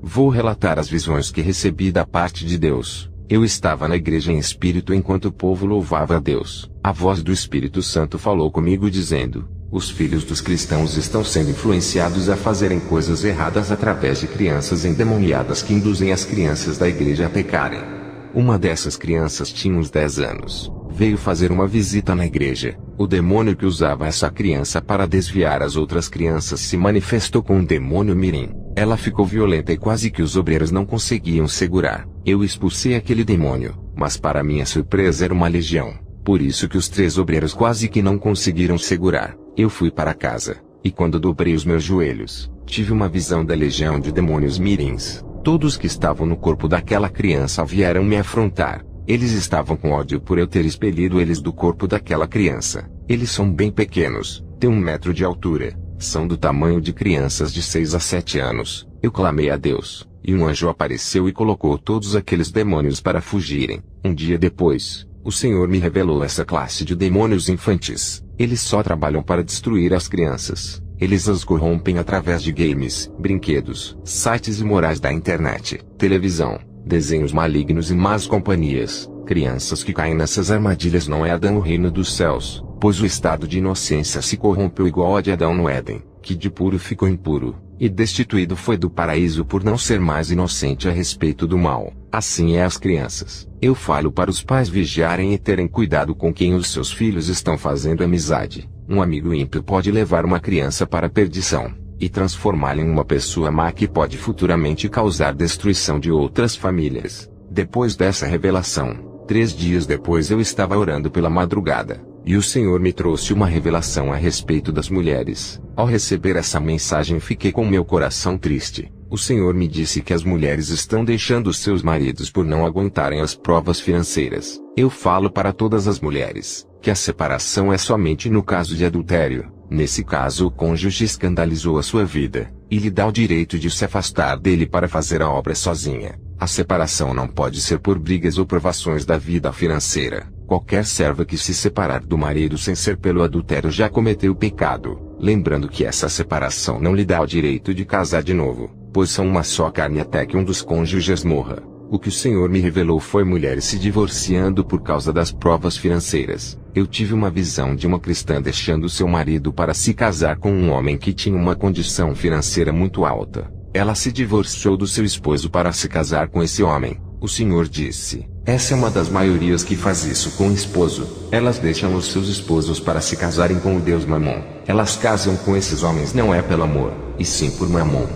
Vou relatar as visões que recebi da parte de Deus. Eu estava na igreja em espírito enquanto o povo louvava a Deus. A voz do Espírito Santo falou comigo dizendo: os filhos dos cristãos estão sendo influenciados a fazerem coisas erradas através de crianças endemoniadas que induzem as crianças da igreja a pecarem. Uma dessas crianças tinha uns 10 anos. Veio fazer uma visita na igreja. O demônio que usava essa criança para desviar as outras crianças se manifestou com um demônio mirim. Ela ficou violenta e quase que os obreiros não conseguiam segurar. Eu expulsei aquele demônio, mas para minha surpresa era uma legião. Por isso que os 3 obreiros quase que não conseguiram segurar. Eu fui para casa, e quando dobrei os meus joelhos, tive uma visão da legião de demônios mirins. Todos que estavam no corpo daquela criança vieram me afrontar. Eles estavam com ódio por eu ter expelido eles do corpo daquela criança. Eles são bem pequenos, têm 1 metro de altura, são do tamanho de crianças de 6 a 7 anos. Eu clamei a Deus, e um anjo apareceu e colocou todos aqueles demônios para fugirem. Um dia depois, o Senhor me revelou essa classe de demônios infantis. Eles só trabalham para destruir as crianças. Eles as corrompem através de games, brinquedos, sites imorais da internet, televisão, desenhos malignos e más companhias. Crianças que caem nessas armadilhas não herdam o reino dos céus, pois o estado de inocência se corrompeu igual a de Adão no Éden, que de puro ficou impuro, e destituído foi do paraíso por não ser mais inocente a respeito do mal. Assim é as crianças. Eu falo para os pais vigiarem e terem cuidado com quem os seus filhos estão fazendo amizade. Um amigo ímpio pode levar uma criança para a perdição, e transformá-la em uma pessoa má que pode futuramente causar destruição de outras famílias. Depois dessa revelação, 3 dias depois eu estava orando pela madrugada, e o Senhor me trouxe uma revelação a respeito das mulheres. Ao receber essa mensagem fiquei com meu coração triste. O Senhor me disse que as mulheres estão deixando seus maridos por não aguentarem as provas financeiras. Eu falo para todas as mulheres, que a separação é somente no caso de adultério. Nesse caso o cônjuge escandalizou a sua vida, e lhe dá o direito de se afastar dele para fazer a obra sozinha. A separação não pode ser por brigas ou provações da vida financeira. Qualquer serva que se separar do marido sem ser pelo adultério já cometeu pecado. Lembrando que essa separação não lhe dá o direito de casar de novo, pois são uma só carne até que um dos cônjuges morra. O que o Senhor me revelou foi mulheres se divorciando por causa das provas financeiras. Eu tive uma visão de uma cristã deixando seu marido para se casar com um homem que tinha uma condição financeira muito alta. Ela se divorciou do seu esposo para se casar com esse homem. O Senhor disse: essa é uma das maiorias que faz isso com o esposo. Elas deixam os seus esposos para se casarem com o Deus Mamon. Elas casam com esses homens não é pelo amor, e sim por Mamon.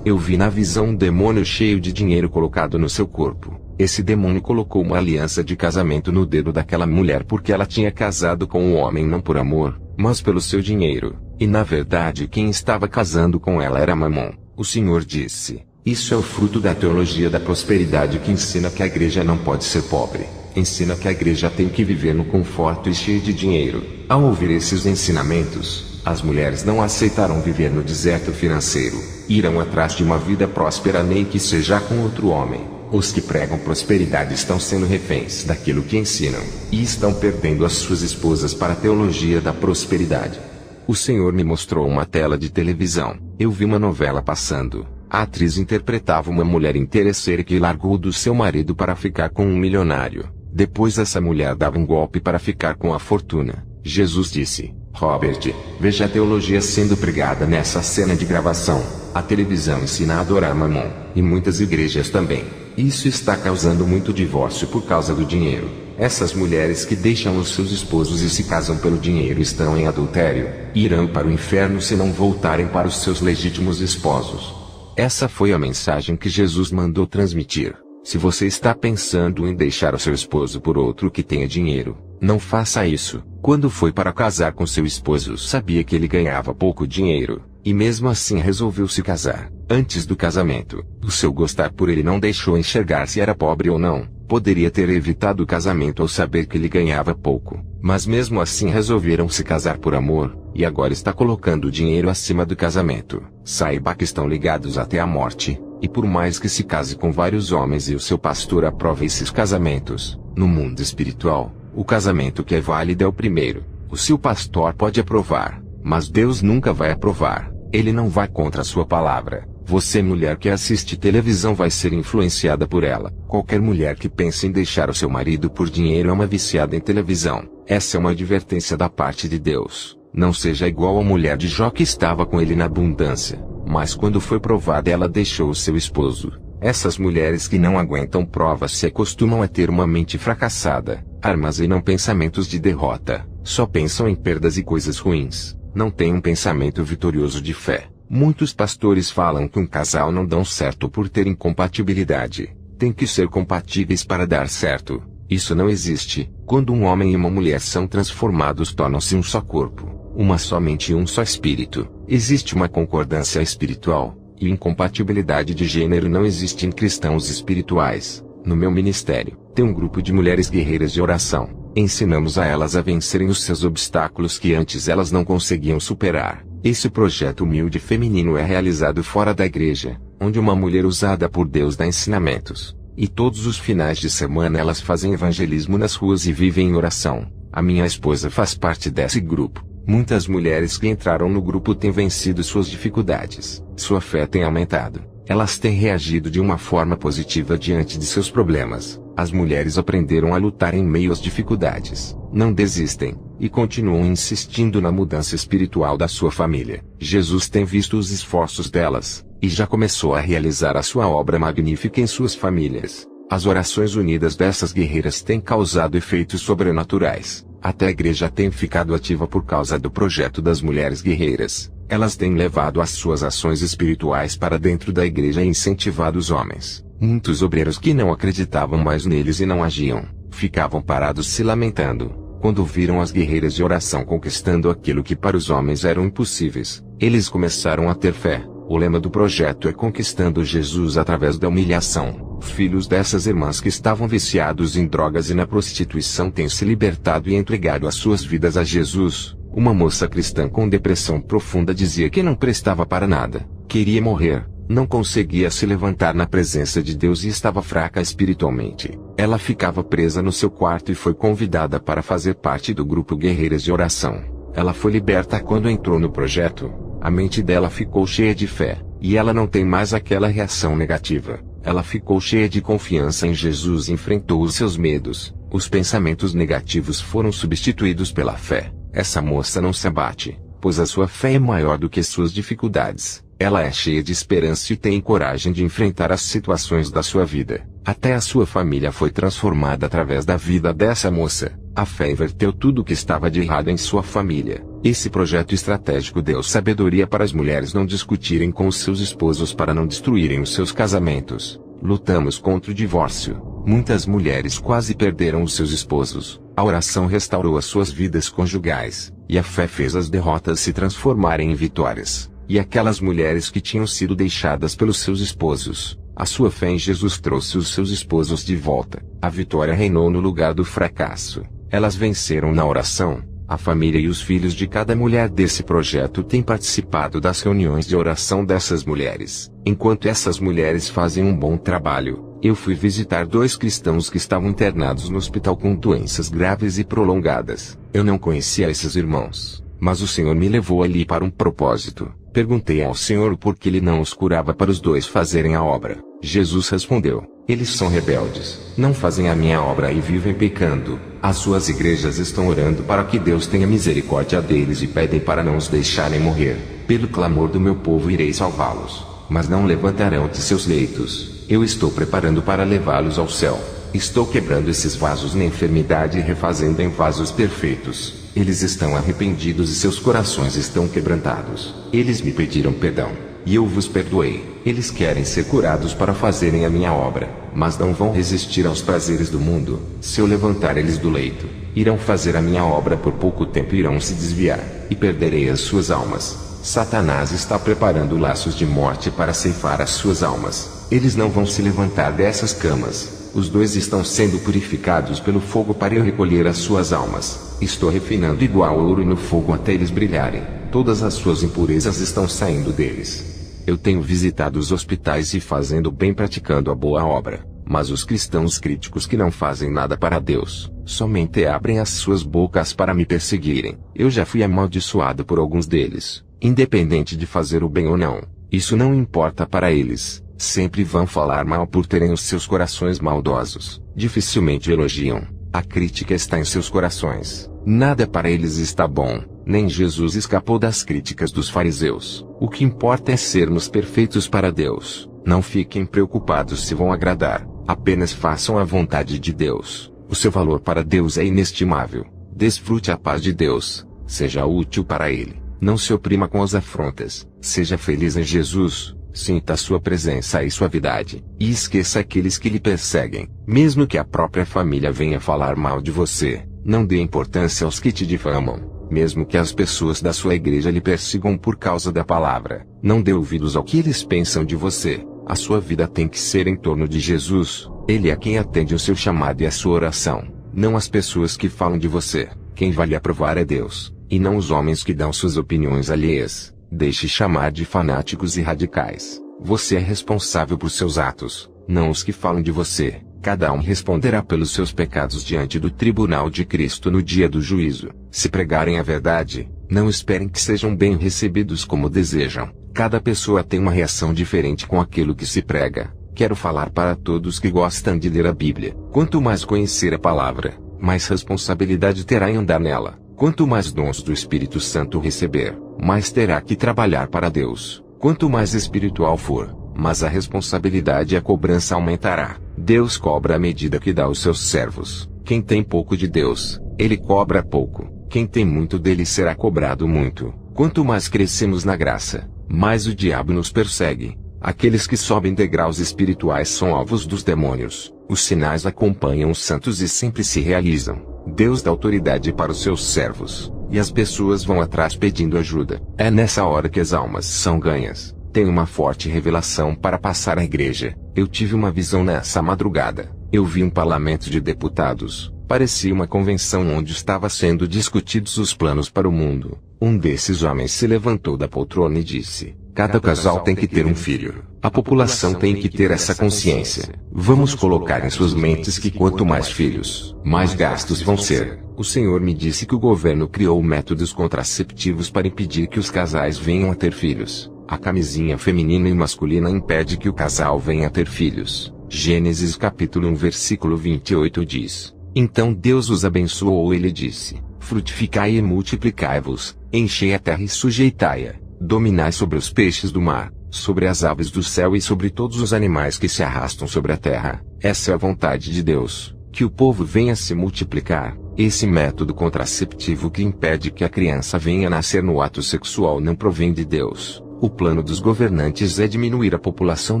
Eu vi na visão um demônio cheio de dinheiro colocado no seu corpo. Esse demônio colocou uma aliança de casamento no dedo daquela mulher porque ela tinha casado com o homem não por amor, mas pelo seu dinheiro. E na verdade quem estava casando com ela era Mamon. O Senhor disse: isso é o fruto da teologia da prosperidade que ensina que a igreja não pode ser pobre. Ensina que a igreja tem que viver no conforto e cheia de dinheiro. Ao ouvir esses ensinamentos, as mulheres não aceitarão viver no deserto financeiro. Irão atrás de uma vida próspera nem que seja com outro homem. Os que pregam prosperidade estão sendo reféns daquilo que ensinam, e estão perdendo as suas esposas para a teologia da prosperidade. O Senhor me mostrou uma tela de televisão. Eu vi uma novela passando. A atriz interpretava uma mulher interesseira que largou do seu marido para ficar com um milionário. Depois essa mulher dava um golpe para ficar com a fortuna. Jesus disse: Robert, veja a teologia sendo pregada nessa cena de gravação. A televisão ensina a adorar Mamon, e muitas igrejas também. Isso está causando muito divórcio por causa do dinheiro. Essas mulheres que deixam os seus esposos e se casam pelo dinheiro estão em adultério, e irão para o inferno se não voltarem para os seus legítimos esposos. Essa foi a mensagem que Jesus mandou transmitir. Se você está pensando em deixar o seu esposo por outro que tenha dinheiro, não faça isso. Quando foi para casar com seu esposo, sabia que ele ganhava pouco dinheiro, e mesmo assim resolveu se casar. Antes do casamento, o seu gostar por ele não deixou enxergar se era pobre ou não. Poderia ter evitado o casamento ao saber que ele ganhava pouco, mas mesmo assim resolveram se casar por amor, e agora está colocando o dinheiro acima do casamento. Saiba que estão ligados até a morte, e por mais que se case com vários homens e o seu pastor aprove esses casamentos, no mundo espiritual, o casamento que é válido é o primeiro. O seu pastor pode aprovar, mas Deus nunca vai aprovar. Ele não vai contra a sua palavra. Você mulher que assiste televisão vai ser influenciada por ela. Qualquer mulher que pense em deixar o seu marido por dinheiro é uma viciada em televisão. Essa é uma advertência da parte de Deus. Não seja igual a mulher de Jó que estava com ele na abundância, mas quando foi provada ela deixou o seu esposo. Essas mulheres que não aguentam provas se acostumam a ter uma mente fracassada, armazenam pensamentos de derrota, só pensam em perdas e coisas ruins, não têm um pensamento vitorioso de fé. Muitos pastores falam que um casal não dão certo por ter incompatibilidade. Tem que ser compatíveis para dar certo. Isso não existe. Quando um homem e uma mulher são transformados, tornam-se um só corpo, uma só mente e um só espírito. Existe uma concordância espiritual, e incompatibilidade de gênero não existe em cristãos espirituais. No meu ministério, tem um grupo de mulheres guerreiras de oração. Ensinamos a elas a vencerem os seus obstáculos que antes elas não conseguiam superar. Esse projeto humilde feminino é realizado fora da igreja, onde uma mulher usada por Deus dá ensinamentos. E todos os finais de semana elas fazem evangelismo nas ruas e vivem em oração. A minha esposa faz parte desse grupo. Muitas mulheres que entraram no grupo têm vencido suas dificuldades. Sua fé tem aumentado. Elas têm reagido de uma forma positiva diante de seus problemas. As mulheres aprenderam a lutar em meio às dificuldades. Não desistem, e continuam insistindo na mudança espiritual da sua família. Jesus tem visto os esforços delas, e já começou a realizar a sua obra magnífica em suas famílias. As orações unidas dessas guerreiras têm causado efeitos sobrenaturais. Até a igreja tem ficado ativa por causa do projeto das mulheres guerreiras. Elas têm levado as suas ações espirituais para dentro da igreja e incentivado os homens. Muitos obreiros que não acreditavam mais neles e não agiam, ficavam parados se lamentando, quando viram as guerreiras de oração conquistando aquilo que para os homens eram impossíveis. Eles começaram a ter fé. O lema do projeto é conquistando Jesus através da humilhação. Filhos dessas irmãs que estavam viciados em drogas e na prostituição têm se libertado e entregado as suas vidas a Jesus. Uma moça cristã com depressão profunda dizia que não prestava para nada, queria morrer, não conseguia se levantar na presença de Deus e estava fraca espiritualmente. Ela ficava presa no seu quarto e foi convidada para fazer parte do grupo Guerreiras de Oração. Ela foi liberta quando entrou no projeto. A mente dela ficou cheia de fé, e ela não tem mais aquela reação negativa. Ela ficou cheia de confiança em Jesus e enfrentou os seus medos. Os pensamentos negativos foram substituídos pela fé. Essa moça não se abate, pois a sua fé é maior do que suas dificuldades. Ela é cheia de esperança e tem coragem de enfrentar as situações da sua vida. Até a sua família foi transformada através da vida dessa moça. A fé inverteu tudo o que estava de errado em sua família. Esse projeto estratégico deu sabedoria para as mulheres não discutirem com os seus esposos para não destruírem os seus casamentos. Lutamos contra o divórcio. Muitas mulheres quase perderam os seus esposos. A oração restaurou as suas vidas conjugais, e a fé fez as derrotas se transformarem em vitórias. E aquelas mulheres que tinham sido deixadas pelos seus esposos, a sua fé em Jesus trouxe os seus esposos de volta. A vitória reinou no lugar do fracasso. Elas venceram na oração. A família e os filhos de cada mulher desse projeto têm participado das reuniões de oração dessas mulheres. Enquanto essas mulheres fazem um bom trabalho, eu fui visitar 2 cristãos que estavam internados no hospital com doenças graves e prolongadas. Eu não conhecia esses irmãos, mas o Senhor me levou ali para um propósito. Perguntei ao Senhor por que Ele não os curava para os 2 fazerem a obra. Jesus respondeu: eles são rebeldes, não fazem a minha obra e vivem pecando. As suas igrejas estão orando para que Deus tenha misericórdia deles e pedem para não os deixarem morrer. Pelo clamor do meu povo irei salvá-los, mas não levantarão de seus leitos. Eu estou preparando para levá-los ao céu. Estou quebrando esses vasos na enfermidade e refazendo em vasos perfeitos. Eles estão arrependidos e seus corações estão quebrantados. Eles me pediram perdão, e eu vos perdoei. Eles querem ser curados para fazerem a minha obra, mas não vão resistir aos prazeres do mundo. Se eu levantar eles do leito, irão fazer a minha obra por pouco tempo e irão se desviar, e perderei as suas almas. Satanás está preparando laços de morte para ceifar as suas almas. Eles não vão se levantar dessas camas. Os 2 estão sendo purificados pelo fogo para eu recolher as suas almas. Estou refinando igual ouro no fogo até eles brilharem. Todas as suas impurezas estão saindo deles. Eu tenho visitado os hospitais e fazendo bem praticando a boa obra. Mas os cristãos críticos que não fazem nada para Deus, somente abrem as suas bocas para me perseguirem. Eu já fui amaldiçoado por alguns deles, independente de fazer o bem ou não. Isso não importa para eles. Sempre vão falar mal por terem os seus corações maldosos. Dificilmente elogiam. A crítica está em seus corações. Nada para eles está bom. Nem Jesus escapou das críticas dos fariseus. O que importa é sermos perfeitos para Deus. Não fiquem preocupados se vão agradar. Apenas façam a vontade de Deus. O seu valor para Deus é inestimável. Desfrute a paz de Deus. Seja útil para Ele. Não se oprima com as afrontas. Seja feliz em Jesus. Sinta sua presença e suavidade. E esqueça aqueles que lhe perseguem. Mesmo que a própria família venha falar mal de você, não dê importância aos que te difamam. Mesmo que as pessoas da sua igreja lhe persigam por causa da palavra, não dê ouvidos ao que eles pensam de você. A sua vida tem que ser em torno de Jesus. Ele é quem atende o seu chamado e a sua oração. Não as pessoas que falam de você. Quem vai lhe aprovar é Deus, e não os homens que dão suas opiniões alheias. Deixe chamar de fanáticos e radicais. Você é responsável por seus atos, não os que falam de você. Cada um responderá pelos seus pecados diante do tribunal de Cristo no dia do juízo. Se pregarem a verdade, não esperem que sejam bem recebidos como desejam. Cada pessoa tem uma reação diferente com aquilo que se prega. Quero falar para todos que gostam de ler a Bíblia. Quanto mais conhecer a palavra, mais responsabilidade terá em andar nela. Quanto mais dons do Espírito Santo receber, mais terá que trabalhar para Deus. Quanto mais espiritual for, mas a responsabilidade e a cobrança aumentará. Deus cobra à medida que dá aos seus servos. Quem tem pouco de Deus, Ele cobra pouco. Quem tem muito dele será cobrado muito. Quanto mais crescemos na graça, mais o diabo nos persegue. Aqueles que sobem degraus espirituais são alvos dos demônios. Os sinais acompanham os santos e sempre se realizam. Deus dá autoridade para os seus servos, e as pessoas vão atrás pedindo ajuda. É nessa hora que as almas são ganhas. Tem uma forte revelação para passar à igreja. Eu tive uma visão nessa madrugada. Eu vi um parlamento de deputados. Parecia uma convenção onde estava sendo discutidos os planos para o mundo. Um desses homens se levantou da poltrona e disse: cada casal tem que ter um filho. A população tem que ter essa consciência. Vamos colocar em suas mentes que quanto mais filhos, mais gastos vão ser. O Senhor me disse que o governo criou métodos contraceptivos para impedir que os casais venham a ter filhos. A camisinha feminina e masculina impede que o casal venha a ter filhos. Gênesis capítulo 1 versículo 28 diz: então Deus os abençoou e lhe disse: frutificai e multiplicai-vos, enchei a terra e sujeitai-a, dominai sobre os peixes do mar, sobre as aves do céu e sobre todos os animais que se arrastam sobre a terra. Essa é a vontade de Deus, que o povo venha se multiplicar. Esse método contraceptivo que impede que a criança venha a nascer no ato sexual não provém de Deus. O plano dos governantes é diminuir a população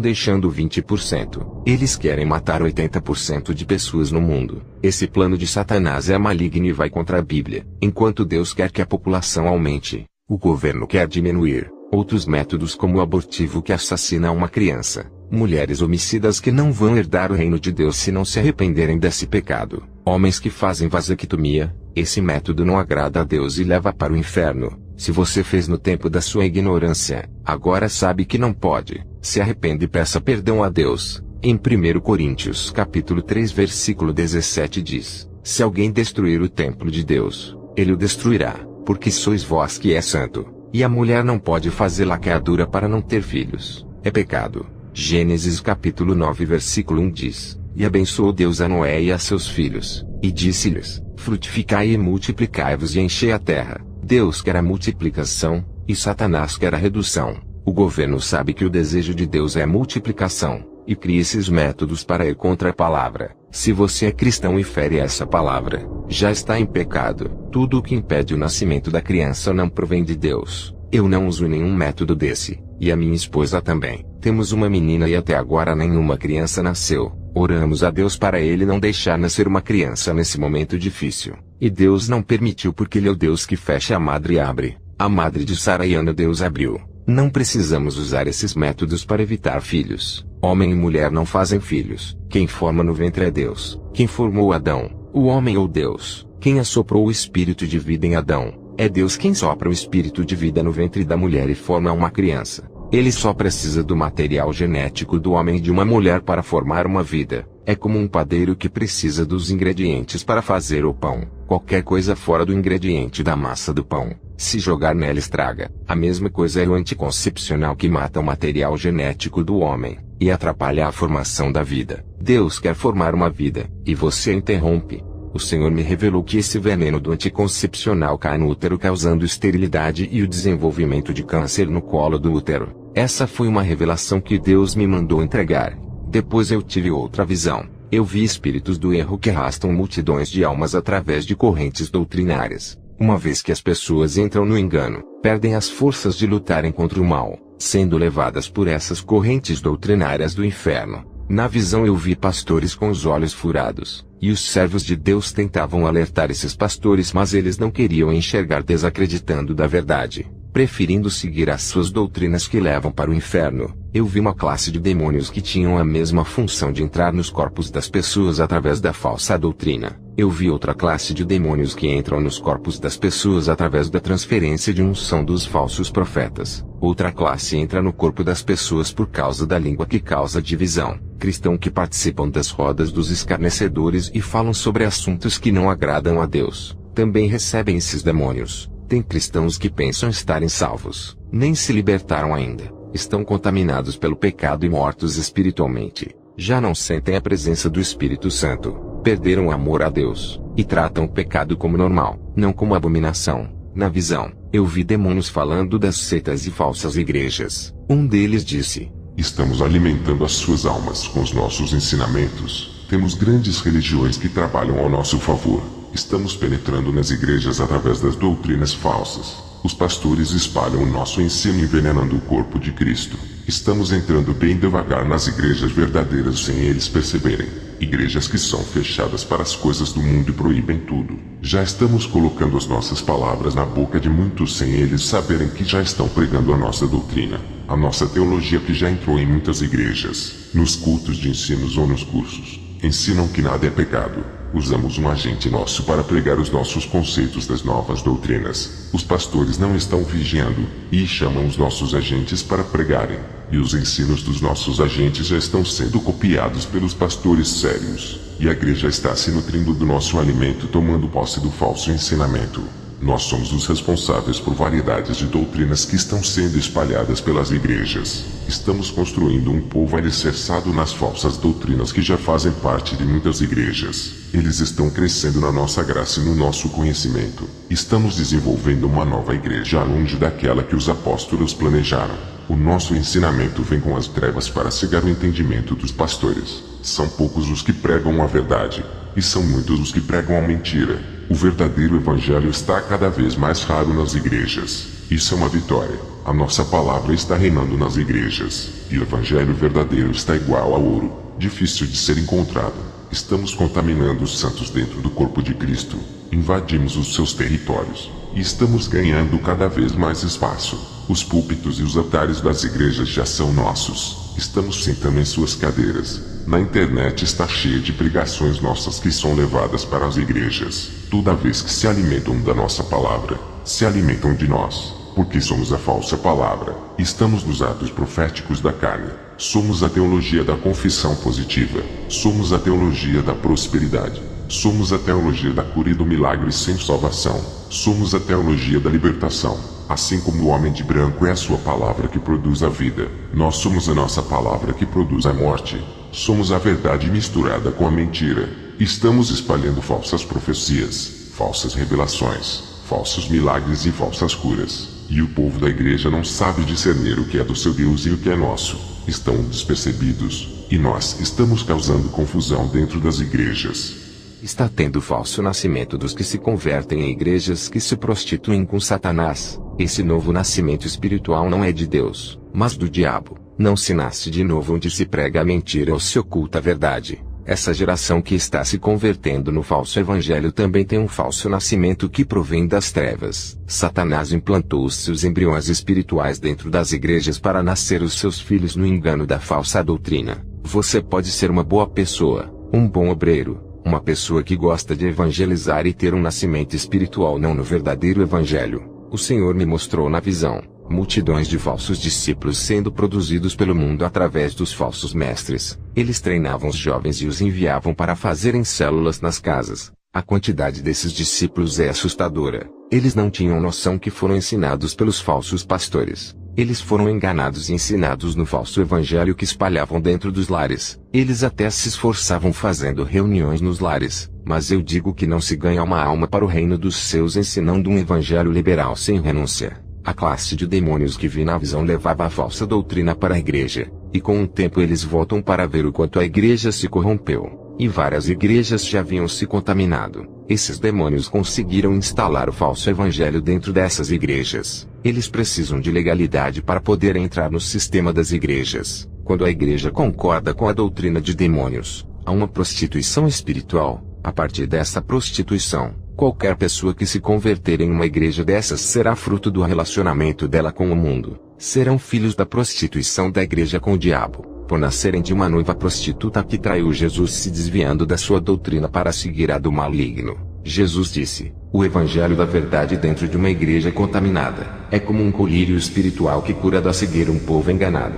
deixando 20%. Eles querem matar 80% de pessoas no mundo. Esse plano de Satanás é maligno e vai contra a Bíblia. Enquanto Deus quer que a população aumente, o governo quer diminuir. Outros métodos como o abortivo que assassina uma criança. Mulheres homicidas que não vão herdar o reino de Deus se não se arrependerem desse pecado. Homens que fazem vasectomia. Esse método não agrada a Deus e leva para o inferno. Se você fez no tempo da sua ignorância, agora sabe que não pode. Se arrepende e peça perdão a Deus. Em 1 Coríntios capítulo 3 versículo 17 diz: se alguém destruir o templo de Deus, ele o destruirá, porque sois vós que é santo. E a mulher não pode fazer laqueadura para não ter filhos. É pecado. Gênesis capítulo 9 versículo 1 diz: e abençoou Deus a Noé e a seus filhos, e disse-lhes: frutificai e multiplicai-vos e enchei a terra. Deus quer a multiplicação, e Satanás quer a redução. O governo sabe que o desejo de Deus é a multiplicação, e cria esses métodos para ir contra a palavra. Se você é cristão e fere essa palavra, já está em pecado. Tudo o que impede o nascimento da criança não provém de Deus. Eu não uso nenhum método desse, e a minha esposa também. Temos uma menina e até agora nenhuma criança nasceu. Oramos a Deus para Ele não deixar nascer uma criança nesse momento difícil. E Deus não permitiu porque Ele é o Deus que fecha a madre e abre. A madre de Sara e Ana Deus abriu. Não precisamos usar esses métodos para evitar filhos. Homem e mulher não fazem filhos. Quem forma no ventre é Deus. Quem formou Adão, o homem ou Deus? Quem assoprou o espírito de vida em Adão? É Deus quem sopra o espírito de vida no ventre da mulher e forma uma criança. Ele só precisa do material genético do homem e de uma mulher para formar uma vida. É como um padeiro que precisa dos ingredientes para fazer o pão. Qualquer coisa fora do ingrediente da massa do pão, Se jogar nela estraga. A mesma coisa é o anticoncepcional que mata o material genético do homem, e atrapalha a formação da vida. Deus quer formar uma vida, e você interrompe. O Senhor me revelou que esse veneno do anticoncepcional cai no útero causando esterilidade e o desenvolvimento de câncer no colo do útero. Essa foi uma revelação que Deus me mandou entregar. Depois eu tive outra visão. Eu vi espíritos do erro que arrastam multidões de almas através de correntes doutrinárias. Uma vez que as pessoas entram no engano, perdem as forças de lutarem contra o mal, sendo levadas por essas correntes doutrinárias do inferno. Na visão eu vi pastores com os olhos furados, e os servos de Deus tentavam alertar esses pastores, mas eles não queriam enxergar, desacreditando da verdade, preferindo seguir as suas doutrinas que levam para o inferno. Eu vi uma classe de demônios que tinham a mesma função de entrar nos corpos das pessoas através da falsa doutrina. Eu vi outra classe de demônios que entram nos corpos das pessoas através da transferência de unção dos falsos profetas. Outra classe entra no corpo das pessoas por causa da língua que causa divisão. Cristãos que participam das rodas dos escarnecedores e falam sobre assuntos que não agradam a Deus, também recebem esses demônios. Tem cristãos que pensam estarem salvos, nem se libertaram ainda, estão contaminados pelo pecado e mortos espiritualmente. Já não sentem a presença do Espírito Santo, perderam o amor a Deus, e tratam o pecado como normal, não como abominação. Na visão, eu vi demônios falando das seitas e falsas igrejas. Um deles disse: estamos alimentando as suas almas com os nossos ensinamentos. Temos grandes religiões que trabalham ao nosso favor. Estamos penetrando nas igrejas através das doutrinas falsas. Os pastores espalham o nosso ensino envenenando o corpo de Cristo. Estamos entrando bem devagar nas igrejas verdadeiras sem eles perceberem. Igrejas que são fechadas para as coisas do mundo e proíbem tudo. Já estamos colocando as nossas palavras na boca de muitos sem eles saberem que já estão pregando a nossa doutrina. A nossa teologia que já entrou em muitas igrejas, nos cultos de ensinos ou nos cursos. Ensinam que nada é pecado. Usamos um agente nosso para pregar os nossos conceitos das novas doutrinas. Os pastores não estão vigiando, e chamam os nossos agentes para pregarem. E os ensinos dos nossos agentes já estão sendo copiados pelos pastores sérios. E a igreja está se nutrindo do nosso alimento, tomando posse do falso ensinamento. Nós somos os responsáveis por variedades de doutrinas que estão sendo espalhadas pelas igrejas. Estamos construindo um povo alicerçado nas falsas doutrinas que já fazem parte de muitas igrejas. Eles estão crescendo na nossa graça e no nosso conhecimento. Estamos desenvolvendo uma nova igreja longe daquela que os apóstolos planejaram. O nosso ensinamento vem com as trevas para cegar o entendimento dos pastores. São poucos os que pregam a verdade, e são muitos os que pregam a mentira. O verdadeiro evangelho está cada vez mais raro nas igrejas. Isso é uma vitória. A nossa palavra está reinando nas igrejas. E o evangelho verdadeiro está igual ao ouro, difícil de ser encontrado. Estamos contaminando os santos dentro do corpo de Cristo. Invadimos os seus territórios. E estamos ganhando cada vez mais espaço. Os púlpitos e os altares das igrejas já são nossos. Estamos sentando em suas cadeiras. Na internet está cheia de pregações nossas que são levadas para as igrejas. Toda vez que se alimentam da nossa palavra, se alimentam de nós, porque somos a falsa palavra. Estamos nos atos proféticos da carne. Somos a teologia da confissão positiva. Somos a teologia da prosperidade. Somos a teologia da cura e do milagre sem salvação. Somos a teologia da libertação. Assim como o homem de branco é a sua palavra que produz a vida, nós somos a nossa palavra que produz a morte. Somos a verdade misturada com a mentira. Estamos espalhando falsas profecias, falsas revelações, falsos milagres e falsas curas. E o povo da igreja não sabe discernir o que é do seu Deus e o que é nosso. Estão despercebidos, e nós estamos causando confusão dentro das igrejas. Está tendo falso nascimento dos que se convertem em igrejas que se prostituem com Satanás. Esse novo nascimento espiritual não é de Deus, mas do diabo. Não se nasce de novo onde se prega a mentira ou se oculta a verdade. Essa geração que está se convertendo no falso evangelho também tem um falso nascimento que provém das trevas. Satanás implantou os seus embriões espirituais dentro das igrejas para nascer os seus filhos no engano da falsa doutrina. Você pode ser uma boa pessoa, um bom obreiro, uma pessoa que gosta de evangelizar e ter um nascimento espiritual não no verdadeiro evangelho. O Senhor me mostrou na visão multidões de falsos discípulos sendo produzidos pelo mundo através dos falsos mestres. Eles treinavam os jovens e os enviavam para fazerem células nas casas. A quantidade desses discípulos é assustadora. Eles não tinham noção que foram ensinados pelos falsos pastores. Eles foram enganados e ensinados no falso evangelho que espalhavam dentro dos lares. Eles até se esforçavam fazendo reuniões nos lares, mas eu digo que não se ganha uma alma para o reino dos céus ensinando um evangelho liberal sem renúncia. A classe de demônios que vi na visão levava a falsa doutrina para a igreja, e com o tempo eles voltam para ver o quanto a igreja se corrompeu, e várias igrejas já haviam se contaminado. Esses demônios conseguiram instalar o falso evangelho dentro dessas igrejas. Eles precisam de legalidade para poder entrar no sistema das igrejas. Quando a igreja concorda com a doutrina de demônios, há uma prostituição espiritual. A partir dessa prostituição, qualquer pessoa que se converter em uma igreja dessas será fruto do relacionamento dela com o mundo. Serão filhos da prostituição da igreja com o diabo, por nascerem de uma noiva prostituta que traiu Jesus se desviando da sua doutrina para seguir a do maligno. Jesus disse, o evangelho da verdade dentro de uma igreja contaminada, é como um colírio espiritual que cura da cegueira um povo enganado.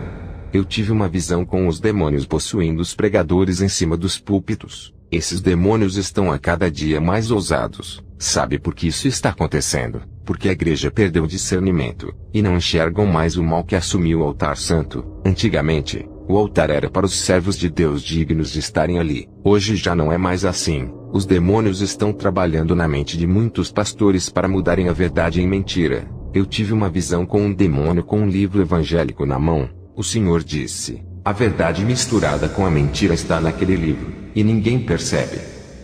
Eu tive uma visão com os demônios possuindo os pregadores em cima dos púlpitos. Esses demônios estão a cada dia mais ousados. Sabe por que isso está acontecendo? Porque a igreja perdeu o discernimento, e não enxergam mais o mal que assumiu o altar santo. Antigamente, o altar era para os servos de Deus dignos de estarem ali. Hoje já não é mais assim. Os demônios estão trabalhando na mente de muitos pastores para mudarem a verdade em mentira. Eu tive uma visão com um demônio com um livro evangélico na mão. O Senhor disse, a verdade misturada com a mentira está naquele livro, e ninguém percebe.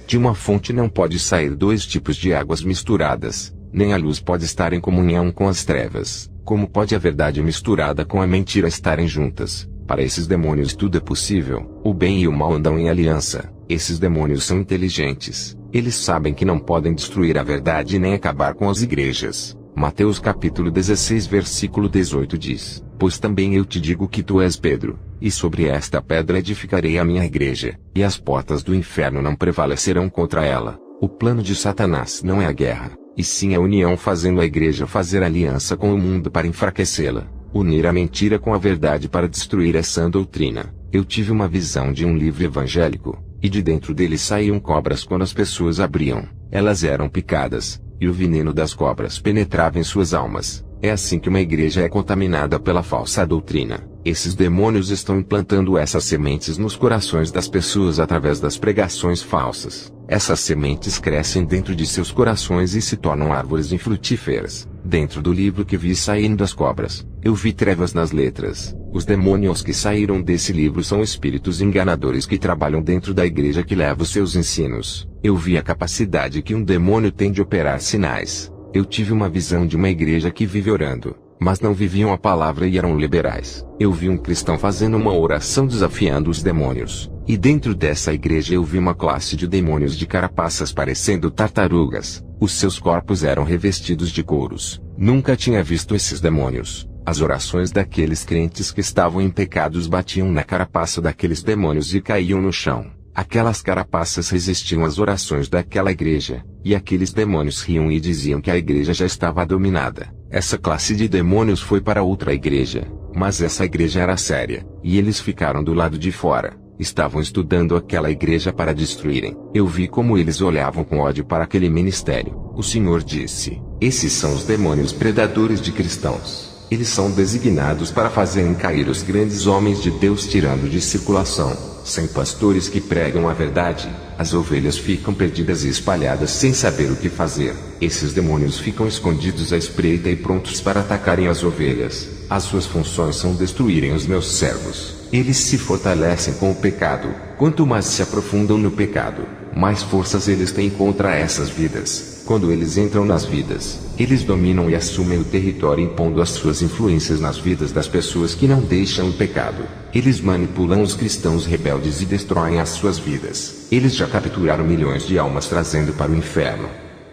De uma fonte não pode sair dois tipos de águas misturadas, nem a luz pode estar em comunhão com as trevas. Como pode a verdade misturada com a mentira estarem juntas? Para esses demônios tudo é possível. O bem e o mal andam em aliança. Esses demônios são inteligentes. Eles sabem que não podem destruir a verdade nem acabar com as igrejas. Mateus capítulo 16 versículo 18 diz, pois também eu te digo que tu és Pedro, e sobre esta pedra edificarei a minha igreja, e as portas do inferno não prevalecerão contra ela. O plano de Satanás não é a guerra, e sim a união, fazendo a igreja fazer aliança com o mundo para enfraquecê-la, unir a mentira com a verdade para destruir essa doutrina. Eu tive uma visão de um livro evangélico, e de dentro dele saíam cobras quando as pessoas abriam. Elas eram picadas, e o veneno das cobras penetrava em suas almas. É assim que uma igreja é contaminada pela falsa doutrina. Esses demônios estão implantando essas sementes nos corações das pessoas através das pregações falsas. Essas sementes crescem dentro de seus corações e se tornam árvores infrutíferas. Dentro do livro que vi saindo das cobras, eu vi trevas nas letras. Os demônios que saíram desse livro são espíritos enganadores que trabalham dentro da igreja que leva os seus ensinos. Eu vi a capacidade que um demônio tem de operar sinais. Eu tive uma visão de uma igreja que vive orando, mas não viviam a palavra e eram liberais. Eu vi um cristão fazendo uma oração desafiando os demônios. E dentro dessa igreja eu vi uma classe de demônios de carapaças parecendo tartarugas. Os seus corpos eram revestidos de couros. Nunca tinha visto esses demônios. As orações daqueles crentes que estavam em pecados batiam na carapaça daqueles demônios e caíam no chão. Aquelas carapaças resistiam às orações daquela igreja, e aqueles demônios riam e diziam que a igreja já estava dominada. Essa classe de demônios foi para outra igreja, mas essa igreja era séria, e eles ficaram do lado de fora. Estavam estudando aquela igreja para destruírem. Eu vi como eles olhavam com ódio para aquele ministério. O Senhor disse, esses são os demônios predadores de cristãos. Eles são designados para fazerem cair os grandes homens de Deus tirando de circulação. Sem pastores que pregam a verdade, as ovelhas ficam perdidas e espalhadas sem saber o que fazer. Esses demônios ficam escondidos à espreita e prontos para atacarem as ovelhas. As suas funções são destruírem os meus servos. Eles se fortalecem com o pecado. Quanto mais se aprofundam no pecado, mais forças eles têm contra essas vidas. Quando eles entram nas vidas, eles dominam e assumem o território impondo as suas influências nas vidas das pessoas que não deixam o pecado. Eles manipulam os cristãos rebeldes e destroem as suas vidas. Eles já capturaram milhões de almas trazendo para o inferno.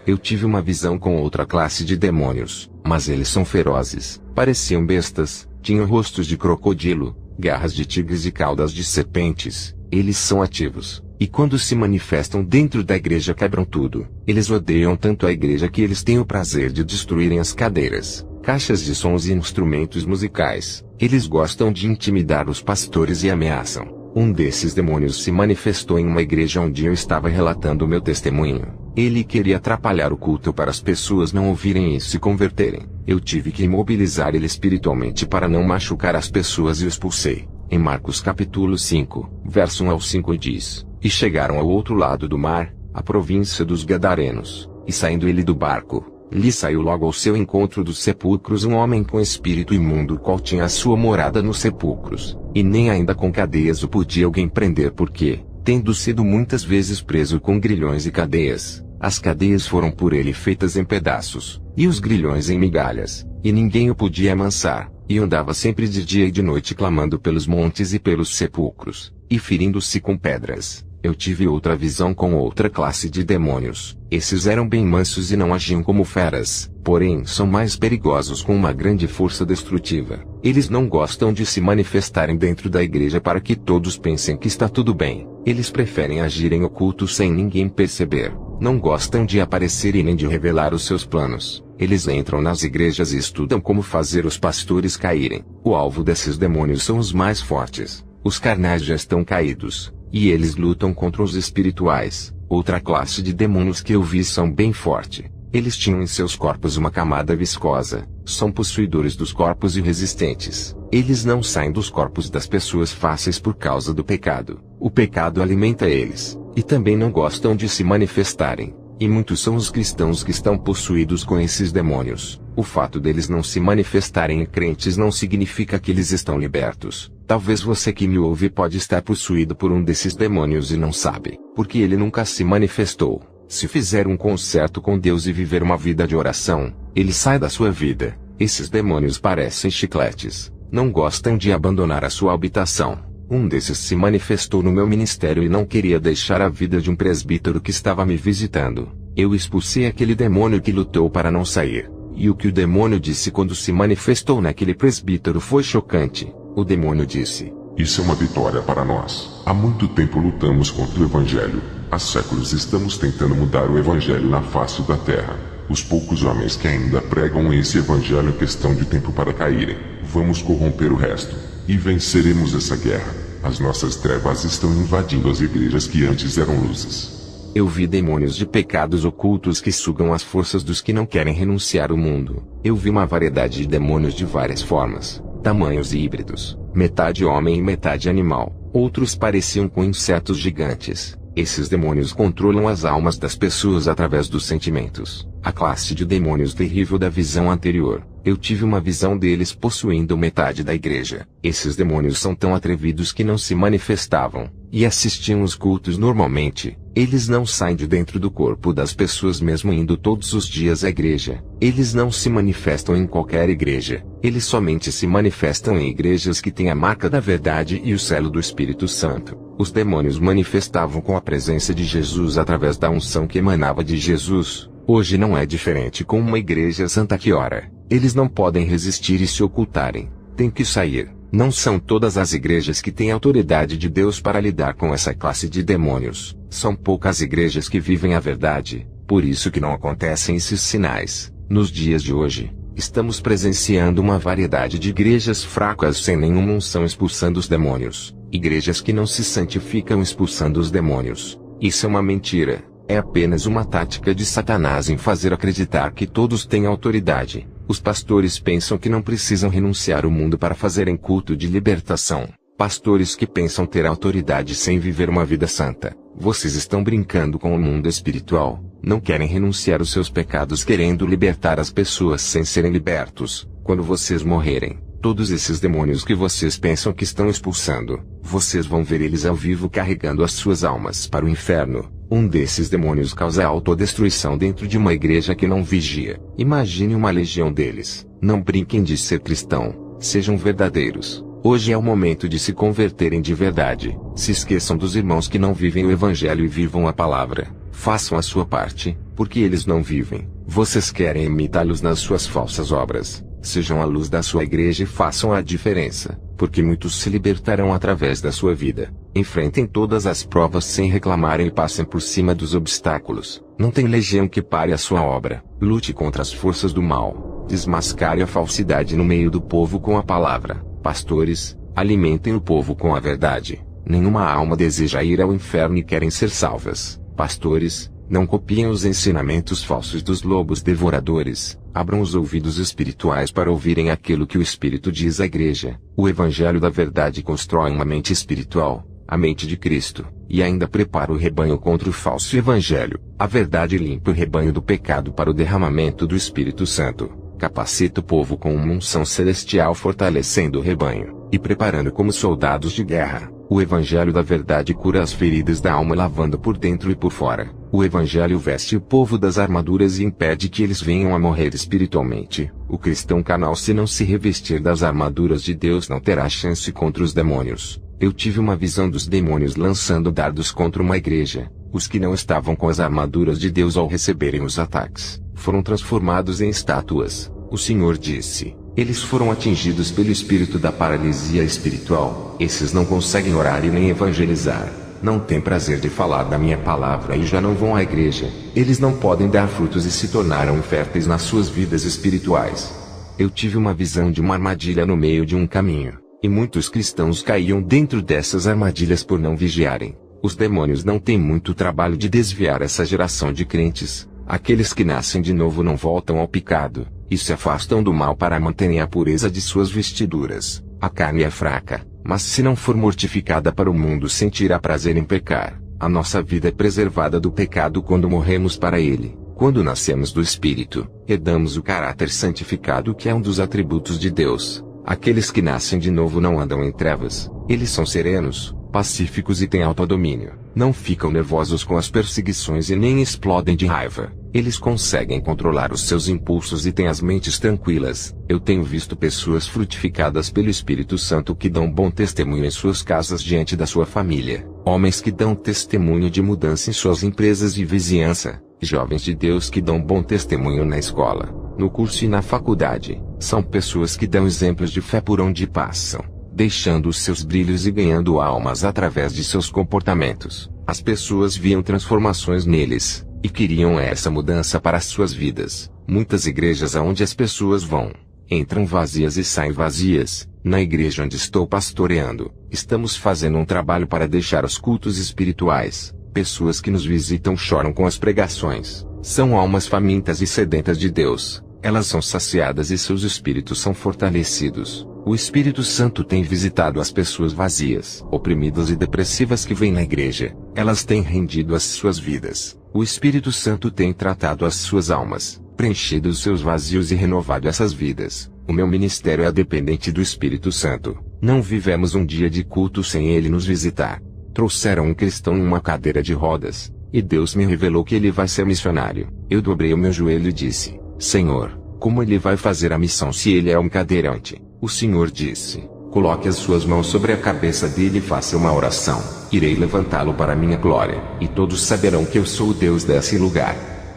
Eu tive uma visão com outra classe de demônios, mas eles são ferozes, pareciam bestas, tinham rostos de crocodilo, garras de tigres e caudas de serpentes. Eles são ativos, e quando se manifestam dentro da igreja quebram tudo. Eles odeiam tanto a igreja que eles têm o prazer de destruírem as cadeiras, caixas de sons e instrumentos musicais. Eles gostam de intimidar os pastores e ameaçam. Um desses demônios se manifestou em uma igreja onde eu estava relatando o meu testemunho. Ele queria atrapalhar o culto para as pessoas não ouvirem e se converterem. Eu tive que imobilizar ele espiritualmente para não machucar as pessoas e o expulsei. Em Marcos capítulo 5, verso 1 ao 5 diz: E chegaram ao outro lado do mar, a província dos Gadarenos, e saindo ele do barco, lhe saiu logo ao seu encontro dos sepulcros um homem com espírito imundo, o qual tinha a sua morada nos sepulcros, e nem ainda com cadeias o podia alguém prender, porque, tendo sido muitas vezes preso com grilhões e cadeias, as cadeias foram por ele feitas em pedaços, e os grilhões em migalhas, e ninguém o podia amansar, e andava sempre de dia e de noite clamando pelos montes e pelos sepulcros, e ferindo-se com pedras. Eu tive outra visão com outra classe de demônios. Esses eram bem mansos e não agiam como feras, porém são mais perigosos com uma grande força destrutiva. Eles não gostam de se manifestarem dentro da igreja para que todos pensem que está tudo bem. Eles preferem agir em oculto sem ninguém perceber. Não gostam de aparecer e nem de revelar os seus planos. Eles entram nas igrejas e estudam como fazer os pastores caírem. O alvo desses demônios são os mais fortes. Os carnais já estão caídos, e eles lutam contra os espirituais. Outra classe de demônios que eu vi são bem forte. Eles tinham em seus corpos uma camada viscosa. São possuidores dos corpos e resistentes. Eles não saem dos corpos das pessoas fáceis por causa do pecado. O pecado alimenta eles, e também não gostam de se manifestarem. E muitos são os cristãos que estão possuídos com esses demônios. O fato deles não se manifestarem em crentes não significa que eles estão libertos. Talvez você que me ouve pode estar possuído por um desses demônios e não sabe, porque ele nunca se manifestou. Se fizer um concerto com Deus e viver uma vida de oração, ele sai da sua vida. Esses demônios parecem chicletes. Não gostam de abandonar a sua habitação. Um desses se manifestou no meu ministério e não queria deixar a vida de um presbítero que estava me visitando. Eu expulsei aquele demônio que lutou para não sair. E o que o demônio disse quando se manifestou naquele presbítero foi chocante. O demônio disse: Isso é uma vitória para nós. Há muito tempo lutamos contra o Evangelho. Há séculos estamos tentando mudar o Evangelho na face da terra. Os poucos homens que ainda pregam esse Evangelho é questão de tempo para caírem. Vamos corromper o resto. E venceremos essa guerra. As nossas trevas estão invadindo as igrejas que antes eram luzes. Eu vi demônios de pecados ocultos que sugam as forças dos que não querem renunciar ao mundo. Eu vi uma variedade de demônios de várias formas, tamanhos e híbridos, metade homem e metade animal. Outros pareciam com insetos gigantes. Esses demônios controlam as almas das pessoas através dos sentimentos. A classe de demônios terrível da visão anterior. Eu tive uma visão deles possuindo metade da igreja. Esses demônios são tão atrevidos que não se manifestavam, e assistiam os cultos normalmente. Eles não saem de dentro do corpo das pessoas mesmo indo todos os dias à igreja. Eles não se manifestam em qualquer igreja. Eles somente se manifestam em igrejas que têm a marca da verdade e o selo do Espírito Santo. Os demônios manifestavam com a presença de Jesus através da unção que emanava de Jesus. Hoje não é diferente com uma igreja santa que ora. Eles não podem resistir e se ocultarem. Tem que sair. Não são todas as igrejas que têm autoridade de Deus para lidar com essa classe de demônios. São poucas igrejas que vivem a verdade. Por isso que não acontecem esses sinais. Nos dias de hoje, estamos presenciando uma variedade de igrejas fracas sem nenhuma unção expulsando os demônios. Igrejas que não se santificam expulsando os demônios. Isso é uma mentira. É apenas uma tática de Satanás em fazer acreditar que todos têm autoridade. Os pastores pensam que não precisam renunciar ao mundo para fazerem culto de libertação. Pastores que pensam ter autoridade sem viver uma vida santa. Vocês estão brincando com o mundo espiritual. Não querem renunciar aos seus pecados querendo libertar as pessoas sem serem libertos. Quando vocês morrerem, todos esses demônios que vocês pensam que estão expulsando, vocês vão ver eles ao vivo carregando as suas almas para o inferno. Um desses demônios causa autodestruição dentro de uma igreja que não vigia. Imagine uma legião deles. Não brinquem de ser cristão. Sejam verdadeiros. Hoje é o momento de se converterem de verdade. Se esqueçam dos irmãos que não vivem o Evangelho e vivam a palavra. Façam a sua parte, porque eles não vivem. Vocês querem imitá-los nas suas falsas obras. Sejam a luz da sua igreja e façam a diferença, porque muitos se libertarão através da sua vida. Enfrentem todas as provas sem reclamarem e passem por cima dos obstáculos. Não tem legião que pare a sua obra. Lute contra as forças do mal. Desmascare a falsidade no meio do povo com a palavra. Pastores, alimentem o povo com a verdade. Nenhuma alma deseja ir ao inferno e querem ser salvas. Pastores, Não copiem os ensinamentos falsos dos lobos devoradores. Abram os ouvidos espirituais para ouvirem aquilo que o Espírito diz à igreja. O Evangelho da Verdade constrói uma mente espiritual, a mente de Cristo, e ainda prepara o rebanho contra o falso Evangelho. A verdade limpa o rebanho do pecado para o derramamento do Espírito Santo. Capacita o povo com uma unção celestial, fortalecendo o rebanho, e preparando como soldados de guerra. O Evangelho da Verdade cura as feridas da alma, lavando por dentro e por fora. O Evangelho veste o povo das armaduras e impede que eles venham a morrer espiritualmente. O cristão carnal, se não se revestir das armaduras de Deus, não terá chance contra os demônios. Eu tive uma visão dos demônios lançando dardos contra uma igreja. Os que não estavam com as armaduras de Deus, ao receberem os ataques, foram transformados em estátuas. O Senhor disse: eles foram atingidos pelo espírito da paralisia espiritual. Esses não conseguem orar e nem evangelizar. Não têm prazer de falar da minha palavra e já não vão à igreja. Eles não podem dar frutos e se tornaram inférteis nas suas vidas espirituais. Eu tive uma visão de uma armadilha no meio de um caminho, e muitos cristãos caíam dentro dessas armadilhas por não vigiarem. Os demônios não têm muito trabalho de desviar essa geração de crentes. Aqueles que nascem de novo não voltam ao pecado, e se afastam do mal para manterem a pureza de suas vestiduras. A carne é fraca, mas se não for mortificada para o mundo, sentirá prazer em pecar. A nossa vida é preservada do pecado quando morremos para ele. Quando nascemos do Espírito, herdamos o caráter santificado, que é um dos atributos de Deus. Aqueles que nascem de novo não andam em trevas. Eles são serenos, pacíficos e têm autodomínio. Não ficam nervosos com as perseguições e nem explodem de raiva. Eles conseguem controlar os seus impulsos e têm as mentes tranquilas. Eu tenho visto pessoas frutificadas pelo Espírito Santo que dão bom testemunho em suas casas diante da sua família. Homens que dão testemunho de mudança em suas empresas e vizinhança. Jovens de Deus que dão bom testemunho na escola, no curso e na faculdade. São pessoas que dão exemplos de fé por onde passam, deixando os seus brilhos e ganhando almas através de seus comportamentos. As pessoas viam transformações neles, e queriam essa mudança para as suas vidas. Muitas igrejas aonde as pessoas vão, entram vazias e saem vazias. Na igreja onde estou pastoreando, estamos fazendo um trabalho para deixar os cultos espirituais. Pessoas que nos visitam choram com as pregações. São almas famintas e sedentas de Deus. Elas são saciadas e seus espíritos são fortalecidos. O Espírito Santo tem visitado as pessoas vazias, oprimidas e depressivas que vêm na igreja. Elas têm rendido as suas vidas. O Espírito Santo tem tratado as suas almas, preenchido os seus vazios e renovado essas vidas. O meu ministério é dependente do Espírito Santo. Não vivemos um dia de culto sem ele nos visitar. Trouxeram um cristão em uma cadeira de rodas, e Deus me revelou que ele vai ser missionário. Eu dobrei o meu joelho e disse: Senhor, como ele vai fazer a missão se ele é um cadeirante? O Senhor disse: coloque as suas mãos sobre a cabeça dele e faça uma oração. Irei levantá-lo para minha glória, e todos saberão que eu sou o Deus desse lugar.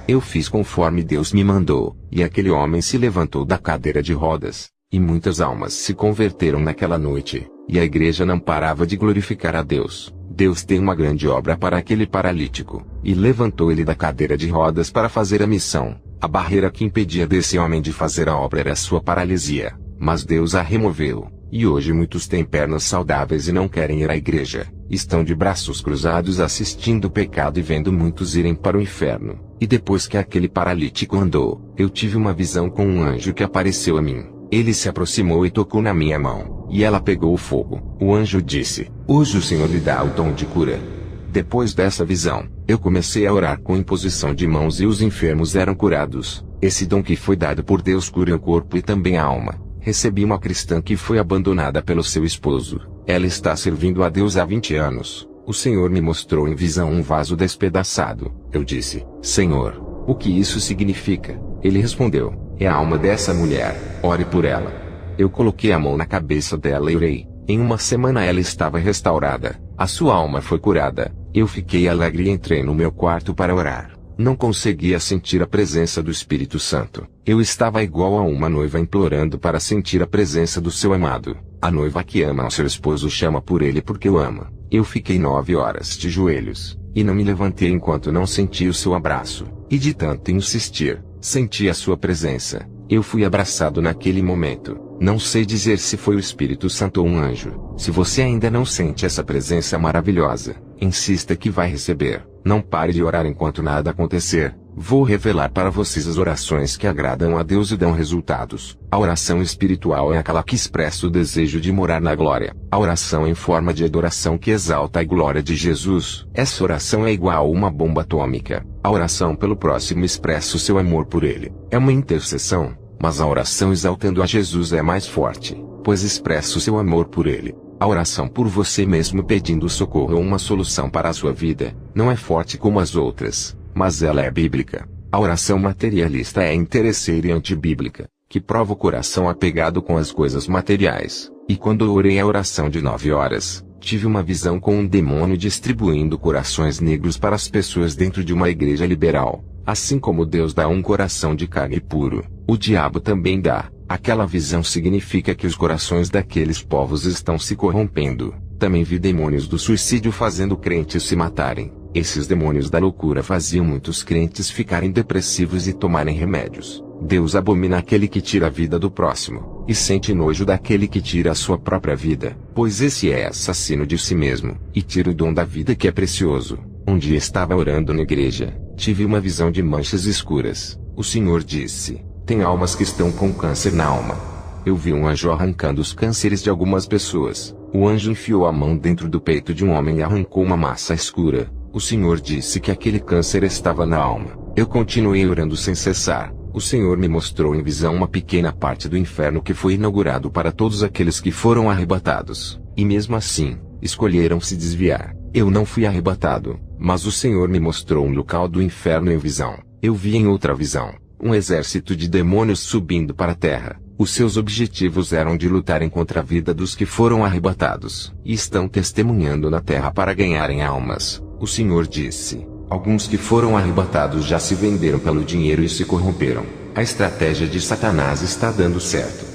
Eu fiz conforme Deus me mandou, e aquele homem se levantou da cadeira de rodas, e muitas almas se converteram naquela noite, e a igreja não parava de glorificar a Deus. Deus tem uma grande obra para aquele paralítico, e levantou ele da cadeira de rodas para fazer a missão. A barreira que impedia desse homem de fazer a obra era a sua paralisia, mas Deus a removeu, e hoje muitos têm pernas saudáveis e não querem ir à igreja. Estão de braços cruzados assistindo o pecado e vendo muitos irem para o inferno. E depois que aquele paralítico andou, eu tive uma visão com um anjo que apareceu a mim. Ele se aproximou e tocou na minha mão, e ela pegou fogo. O anjo disse: hoje o Senhor lhe dá o dom de cura. Depois dessa visão, eu comecei a orar com imposição de mãos e os enfermos eram curados. Esse dom que foi dado por Deus cura o corpo e também a alma. Recebi uma cristã que foi abandonada pelo seu esposo. Ela está servindo a Deus há 20 anos. O Senhor me mostrou em visão um vaso despedaçado. Eu disse: Senhor, o que isso significa? Ele respondeu: é a alma dessa mulher, ore por ela. Eu coloquei a mão na cabeça dela e orei. Em uma semana ela estava restaurada. A sua alma foi curada. Eu fiquei alegre e entrei no meu quarto para orar. Não conseguia sentir a presença do Espírito Santo. Eu estava igual a uma noiva implorando para sentir a presença do seu amado. A noiva que ama ao seu esposo chama por ele porque o ama. Eu fiquei 9 horas de joelhos, e não me levantei enquanto não senti o seu abraço. E de tanto insistir, senti a sua presença. Eu fui abraçado naquele momento. Não sei dizer se foi o Espírito Santo ou um anjo. Se você ainda não sente essa presença maravilhosa, Insista que vai receber. Não pare de orar enquanto nada acontecer. Vou revelar para vocês as orações que agradam a Deus e dão resultados. A oração espiritual é aquela que expressa o desejo de morar na glória. A oração em forma de adoração que exalta a glória de Jesus. Essa oração é igual a uma bomba atômica. A oração pelo próximo expressa o seu amor por ele. É uma intercessão, mas a oração exaltando a Jesus é mais forte, pois expressa o seu amor por ele. A oração por você mesmo pedindo socorro ou uma solução para a sua vida, não é forte como as outras, mas ela é bíblica. A oração materialista é interesseira e antibíblica, que prova o coração apegado com as coisas materiais. E quando eu orei a oração de 9 horas, tive uma visão com um demônio distribuindo corações negros para as pessoas dentro de uma igreja liberal. Assim como Deus dá um coração de carne puro, o diabo também dá. Aquela visão significa que os corações daqueles povos estão se corrompendo. Também vi demônios do suicídio fazendo crentes se matarem. Esses demônios da loucura faziam muitos crentes ficarem depressivos e tomarem remédios. Deus abomina aquele que tira a vida do próximo, e sente nojo daquele que tira a sua própria vida, pois esse é assassino de si mesmo, e tira o dom da vida que é precioso. Um dia estava orando na igreja, tive uma visão de manchas escuras. O Senhor disse: tem almas que estão com câncer na alma. Eu vi um anjo arrancando os cânceres de algumas pessoas. O anjo enfiou a mão dentro do peito de um homem e arrancou uma massa escura. O Senhor disse que aquele câncer estava na alma. Eu continuei orando sem cessar. O Senhor me mostrou em visão uma pequena parte do inferno que foi inaugurado para todos aqueles que foram arrebatados. E mesmo assim, escolheram se desviar. Eu não fui arrebatado, mas o Senhor me mostrou um local do inferno em visão. Eu vi em outra visão um exército de demônios subindo para a terra. Os seus objetivos eram de lutarem contra a vida dos que foram arrebatados, e estão testemunhando na terra para ganharem almas. O Senhor disse: alguns que foram arrebatados já se venderam pelo dinheiro e se corromperam. A estratégia de Satanás está dando certo.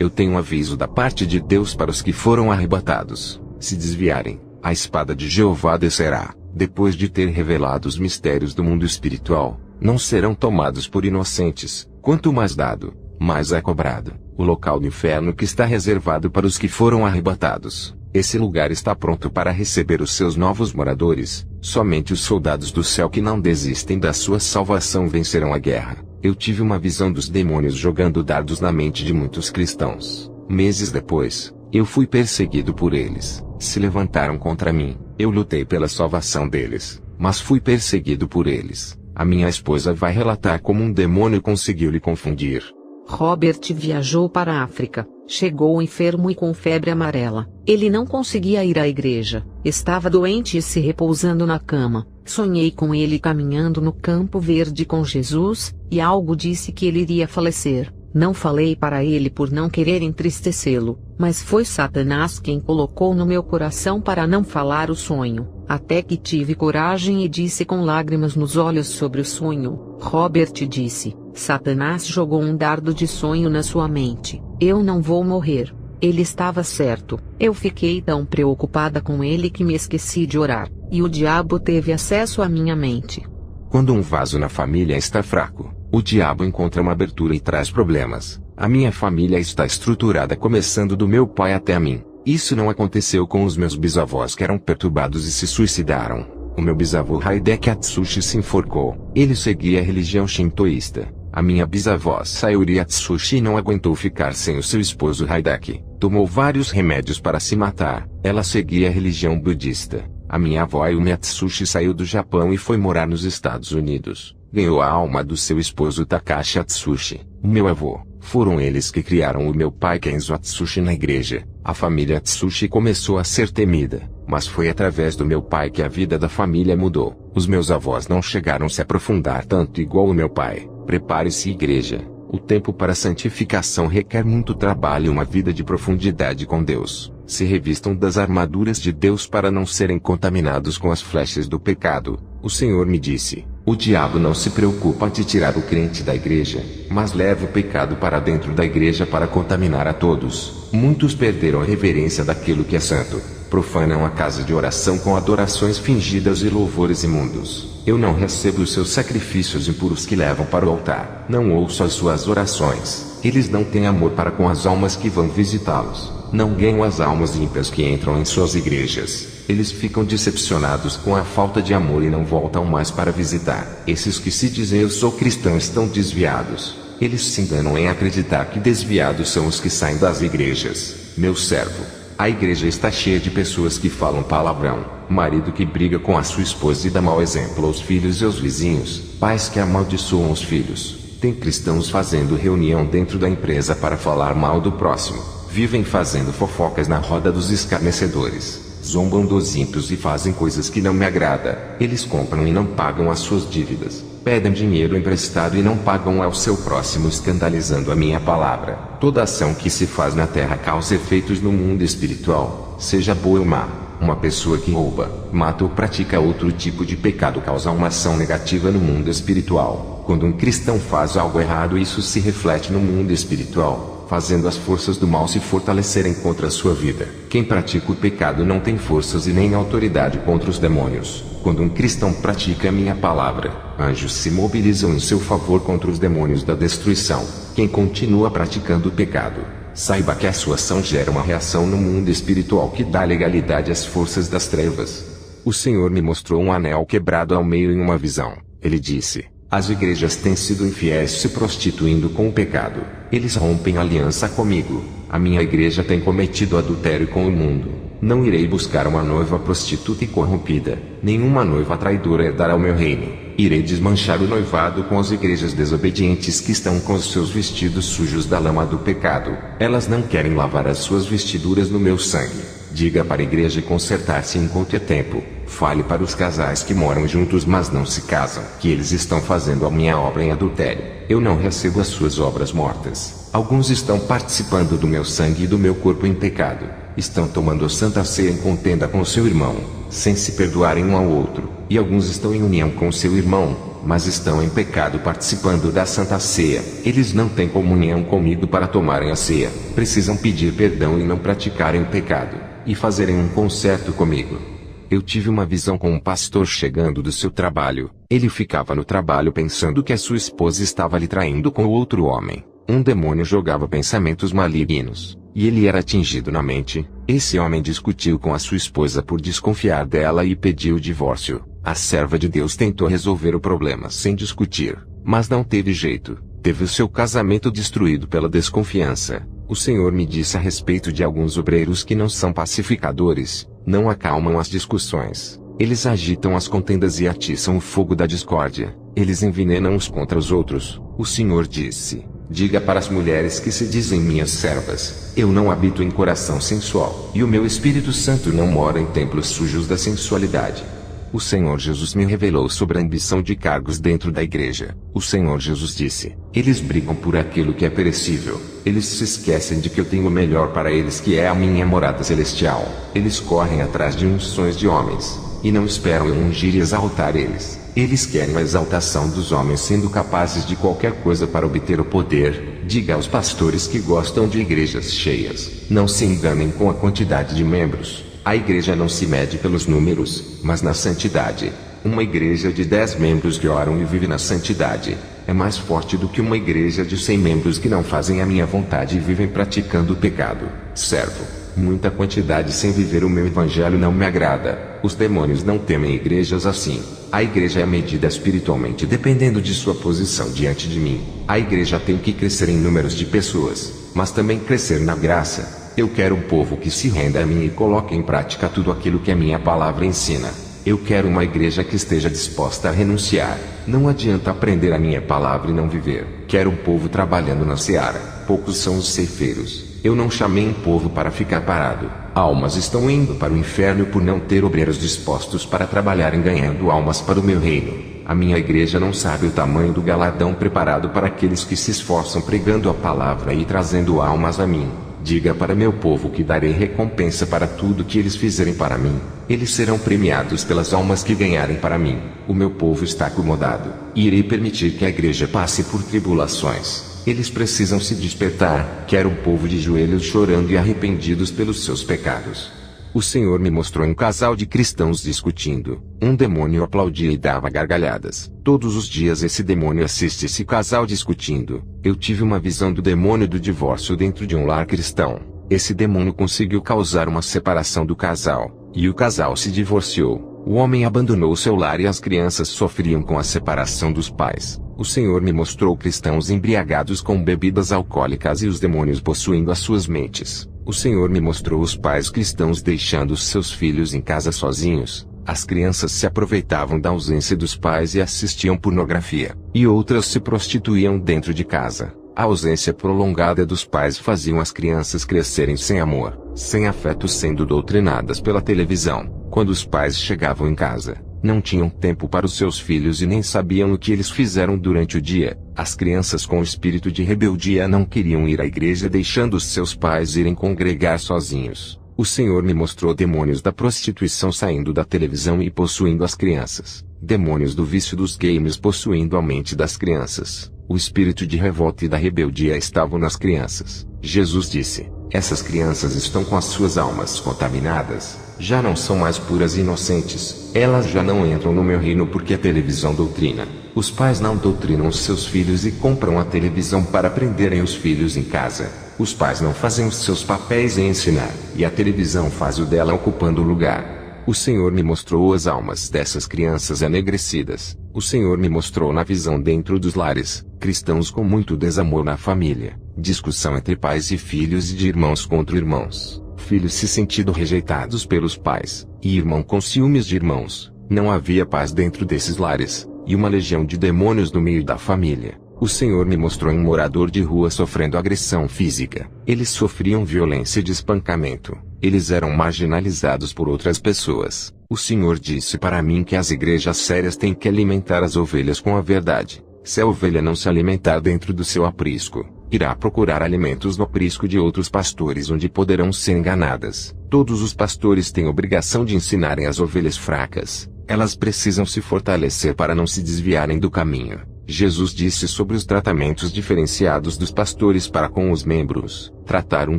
Eu tenho um aviso da parte de Deus para os que foram arrebatados. Se desviarem, a espada de Jeová descerá. Depois de ter revelado os mistérios do mundo espiritual, não serão tomados por inocentes. Quanto mais dado, mais é cobrado. O local do inferno que está reservado para os que foram arrebatados. Esse lugar está pronto para receber os seus novos moradores. Somente os soldados do céu que não desistem da sua salvação vencerão a guerra. Eu tive uma visão dos demônios jogando dardos na mente de muitos cristãos. Meses depois, eu fui perseguido por eles. Se levantaram contra mim. Eu lutei pela salvação deles, mas fui perseguido por eles. A minha esposa vai relatar como um demônio conseguiu lhe confundir. Robert viajou para a África. Chegou enfermo e com febre amarela. Ele não conseguia ir à igreja. Estava doente e se repousando na cama. Sonhei com ele caminhando no campo verde com Jesus, e algo disse que ele iria falecer. Não falei para ele por não querer entristecê-lo, mas foi Satanás quem colocou no meu coração para não falar o sonho, até que tive coragem e disse com lágrimas nos olhos sobre o sonho. Robert disse: Satanás jogou um dardo de sonho na sua mente. Eu não vou morrer. Ele estava certo. Eu fiquei tão preocupada com ele que me esqueci de orar, e o diabo teve acesso à minha mente. Quando um vaso na família está fraco, o diabo encontra uma abertura e traz problemas. A minha família está estruturada começando do meu pai até a mim. Isso não aconteceu com os meus bisavós que eram perturbados e se suicidaram. O meu bisavô Hideki Atsushi se enforcou. Ele seguia a religião shintoísta. A minha bisavó Sayuri Atsushi não aguentou ficar sem o seu esposo Hideki. Tomou vários remédios para se matar. Ela seguia a religião budista. A minha avó Ayumi Atsushi saiu do Japão e foi morar nos Estados Unidos. Ganhou a alma do seu esposo Takashi Atsushi, o meu avô. Foram eles que criaram o meu pai Kenzo Atsushi na igreja. A família Atsushi começou a ser temida, mas foi através do meu pai que a vida da família mudou. Os meus avós não chegaram a se aprofundar tanto igual o meu pai. Prepare-se, igreja. O tempo para a santificação requer muito trabalho e uma vida de profundidade com Deus. Se revistam das armaduras de Deus para não serem contaminados com as flechas do pecado. O Senhor me disse: o diabo não se preocupa de tirar o crente da igreja, mas leva o pecado para dentro da igreja para contaminar a todos. Muitos perderam a reverência daquilo que é santo. Profanam a casa de oração com adorações fingidas e louvores imundos. Eu não recebo os seus sacrifícios impuros que levam para o altar. Não ouço as suas orações. Eles não têm amor para com as almas que vão visitá-los. não ganham as almas ímpias que entram em suas igrejas. Eles ficam decepcionados com a falta de amor e não voltam mais para visitar. Esses que se dizem eu sou cristão estão desviados. Eles se enganam em acreditar que desviados são os que saem das igrejas. Meu servo, a igreja está cheia de pessoas que falam palavrão, marido que briga com a sua esposa e dá mau exemplo aos filhos e aos vizinhos, pais que amaldiçoam os filhos. Tem cristãos fazendo reunião dentro da empresa para falar mal do próximo. Vivem fazendo fofocas na roda dos escarnecedores. Zombam dos ímpios e fazem coisas que não me agrada. Eles compram e não pagam as suas dívidas. Pedem dinheiro emprestado e não pagam ao seu próximo, escandalizando a minha palavra. Toda ação que se faz na terra causa efeitos no mundo espiritual, seja boa ou má. Uma pessoa que rouba, mata ou pratica outro tipo de pecado causa uma ação negativa no mundo espiritual. Quando um cristão faz algo errado, isso se reflete no mundo espiritual, fazendo as forças do mal se fortalecerem contra a sua vida. Quem pratica o pecado não tem forças e nem autoridade contra os demônios. Quando um cristão pratica a minha palavra, anjos se mobilizam em seu favor contra os demônios da destruição. Quem continua praticando o pecado, saiba que a sua ação gera uma reação no mundo espiritual que dá legalidade às forças das trevas. O Senhor me mostrou um anel quebrado ao meio em uma visão. Ele disse: as igrejas têm sido infiéis se prostituindo com o pecado. Eles rompem aliança comigo. A minha igreja tem cometido adultério com o mundo. Não irei buscar uma noiva prostituta e corrompida. Nenhuma noiva traidora herdará o meu reino. Irei desmanchar o noivado com as igrejas desobedientes que estão com os seus vestidos sujos da lama do pecado. Elas não querem lavar as suas vestiduras no meu sangue. Diga para a igreja consertar-se enquanto é tempo. Fale para os casais que moram juntos mas não se casam, que eles estão fazendo a minha obra em adultério. Eu não recebo as suas obras mortas. Alguns estão participando do meu sangue e do meu corpo em pecado. Estão tomando a santa ceia em contenda com seu irmão, sem se perdoarem um ao outro. E alguns estão em união com seu irmão, mas estão em pecado participando da santa ceia. Eles não têm comunhão comigo para tomarem a ceia. Precisam pedir perdão e não praticarem o pecado, e fazerem um concerto comigo. Eu tive uma visão com um pastor chegando do seu trabalho. Ele ficava no trabalho pensando que a sua esposa estava lhe traindo com outro homem. Um demônio jogava pensamentos malignos, e ele era atingido na mente. Esse homem discutiu com a sua esposa por desconfiar dela e pediu o divórcio. A serva de Deus tentou resolver o problema sem discutir, mas não teve jeito. Teve o seu casamento destruído pela desconfiança. O Senhor me disse a respeito de alguns obreiros que não são pacificadores, não acalmam as discussões. Eles agitam as contendas e atiçam o fogo da discórdia. Eles envenenam uns contra os outros. O Senhor disse: diga para as mulheres que se dizem minhas servas: eu não habito em coração sensual, e o meu Espírito Santo não mora em templos sujos da sensualidade. O Senhor Jesus me revelou sobre a ambição de cargos dentro da igreja. O Senhor Jesus disse: eles brigam por aquilo que é perecível. Eles se esquecem de que eu tenho o melhor para eles, que é a minha morada celestial. Eles correm atrás de unções de homens, e não esperam eu ungir e exaltar eles. Eles querem a exaltação dos homens, sendo capazes de qualquer coisa para obter o poder. Diga aos pastores que gostam de igrejas cheias: não se enganem com a quantidade de membros. A igreja não se mede pelos números, mas na santidade. Uma igreja de 10 membros que oram e vivem na santidade é mais forte do que uma igreja de 100 membros que não fazem a minha vontade e vivem praticando o pecado. Servo, muita quantidade sem viver o meu evangelho não me agrada. Os demônios não temem igrejas assim. A igreja é medida espiritualmente dependendo de sua posição diante de mim. A igreja tem que crescer em números de pessoas, mas também crescer na graça. Eu quero um povo que se renda a mim e coloque em prática tudo aquilo que a minha palavra ensina. Eu quero uma igreja que esteja disposta a renunciar. Não adianta aprender a minha palavra e não viver. Quero um povo trabalhando na seara. Poucos são os ceifeiros. Eu não chamei um povo para ficar parado. Almas estão indo para o inferno por não ter obreiros dispostos para trabalharem ganhando almas para o meu reino. A minha igreja não sabe o tamanho do galardão preparado para aqueles que se esforçam pregando a palavra e trazendo almas a mim. Diga para meu povo que darei recompensa para tudo que eles fizerem para mim. Eles serão premiados pelas almas que ganharem para mim. O meu povo está acomodado. Irei permitir que a igreja passe por tribulações. Eles precisam se despertar. Quero um povo de joelhos chorando e arrependidos pelos seus pecados. O Senhor me mostrou um casal de cristãos discutindo. Um demônio aplaudia e dava gargalhadas. Todos os dias esse demônio assiste esse casal discutindo. Eu tive uma visão do demônio do divórcio dentro de um lar cristão. Esse demônio conseguiu causar uma separação do casal, e o casal se divorciou. O homem abandonou seu lar e as crianças sofriam com a separação dos pais. O Senhor me mostrou cristãos embriagados com bebidas alcoólicas e os demônios possuindo as suas mentes. O Senhor me mostrou os pais cristãos deixando seus filhos em casa sozinhos. As crianças se aproveitavam da ausência dos pais e assistiam pornografia, e outras se prostituíam dentro de casa. A ausência prolongada dos pais faziam as crianças crescerem sem amor, sem afeto, sendo doutrinadas pela televisão. Quando os pais chegavam em casa, não tinham tempo para os seus filhos e nem sabiam o que eles fizeram durante o dia. As crianças com espírito de rebeldia não queriam ir à igreja, deixando os seus pais irem congregar sozinhos. O Senhor me mostrou demônios da prostituição saindo da televisão e possuindo as crianças. Demônios do vício dos games possuindo a mente das crianças. O espírito de revolta e da rebeldia estavam nas crianças. Jesus disse: essas crianças estão com as suas almas contaminadas. Já não são mais puras e inocentes. Elas já não entram no meu reino porque a televisão doutrina. Os pais não doutrinam os seus filhos e compram a televisão para prenderem os filhos em casa. Os pais não fazem os seus papéis em ensinar, e a televisão faz o dela ocupando o lugar. O Senhor me mostrou as almas dessas crianças enegrecidas. O Senhor me mostrou na visão dentro dos lares, cristãos com muito desamor na família, discussão entre pais e filhos e de irmãos contra irmãos, filhos se sentindo rejeitados pelos pais, e irmão com ciúmes de irmãos. Não havia paz dentro desses lares, e uma legião de demônios no meio da família. O Senhor me mostrou um morador de rua sofrendo agressão física. Eles sofriam violência de espancamento. Eles eram marginalizados por outras pessoas. O Senhor disse para mim que as igrejas sérias têm que alimentar as ovelhas com a verdade. Se a ovelha não se alimentar dentro do seu aprisco, irá procurar alimentos no aprisco de outros pastores onde poderão ser enganadas. Todos os pastores têm obrigação de ensinarem as ovelhas fracas. Elas precisam se fortalecer para não se desviarem do caminho. Jesus disse sobre os tratamentos diferenciados dos pastores para com os membros. Tratar um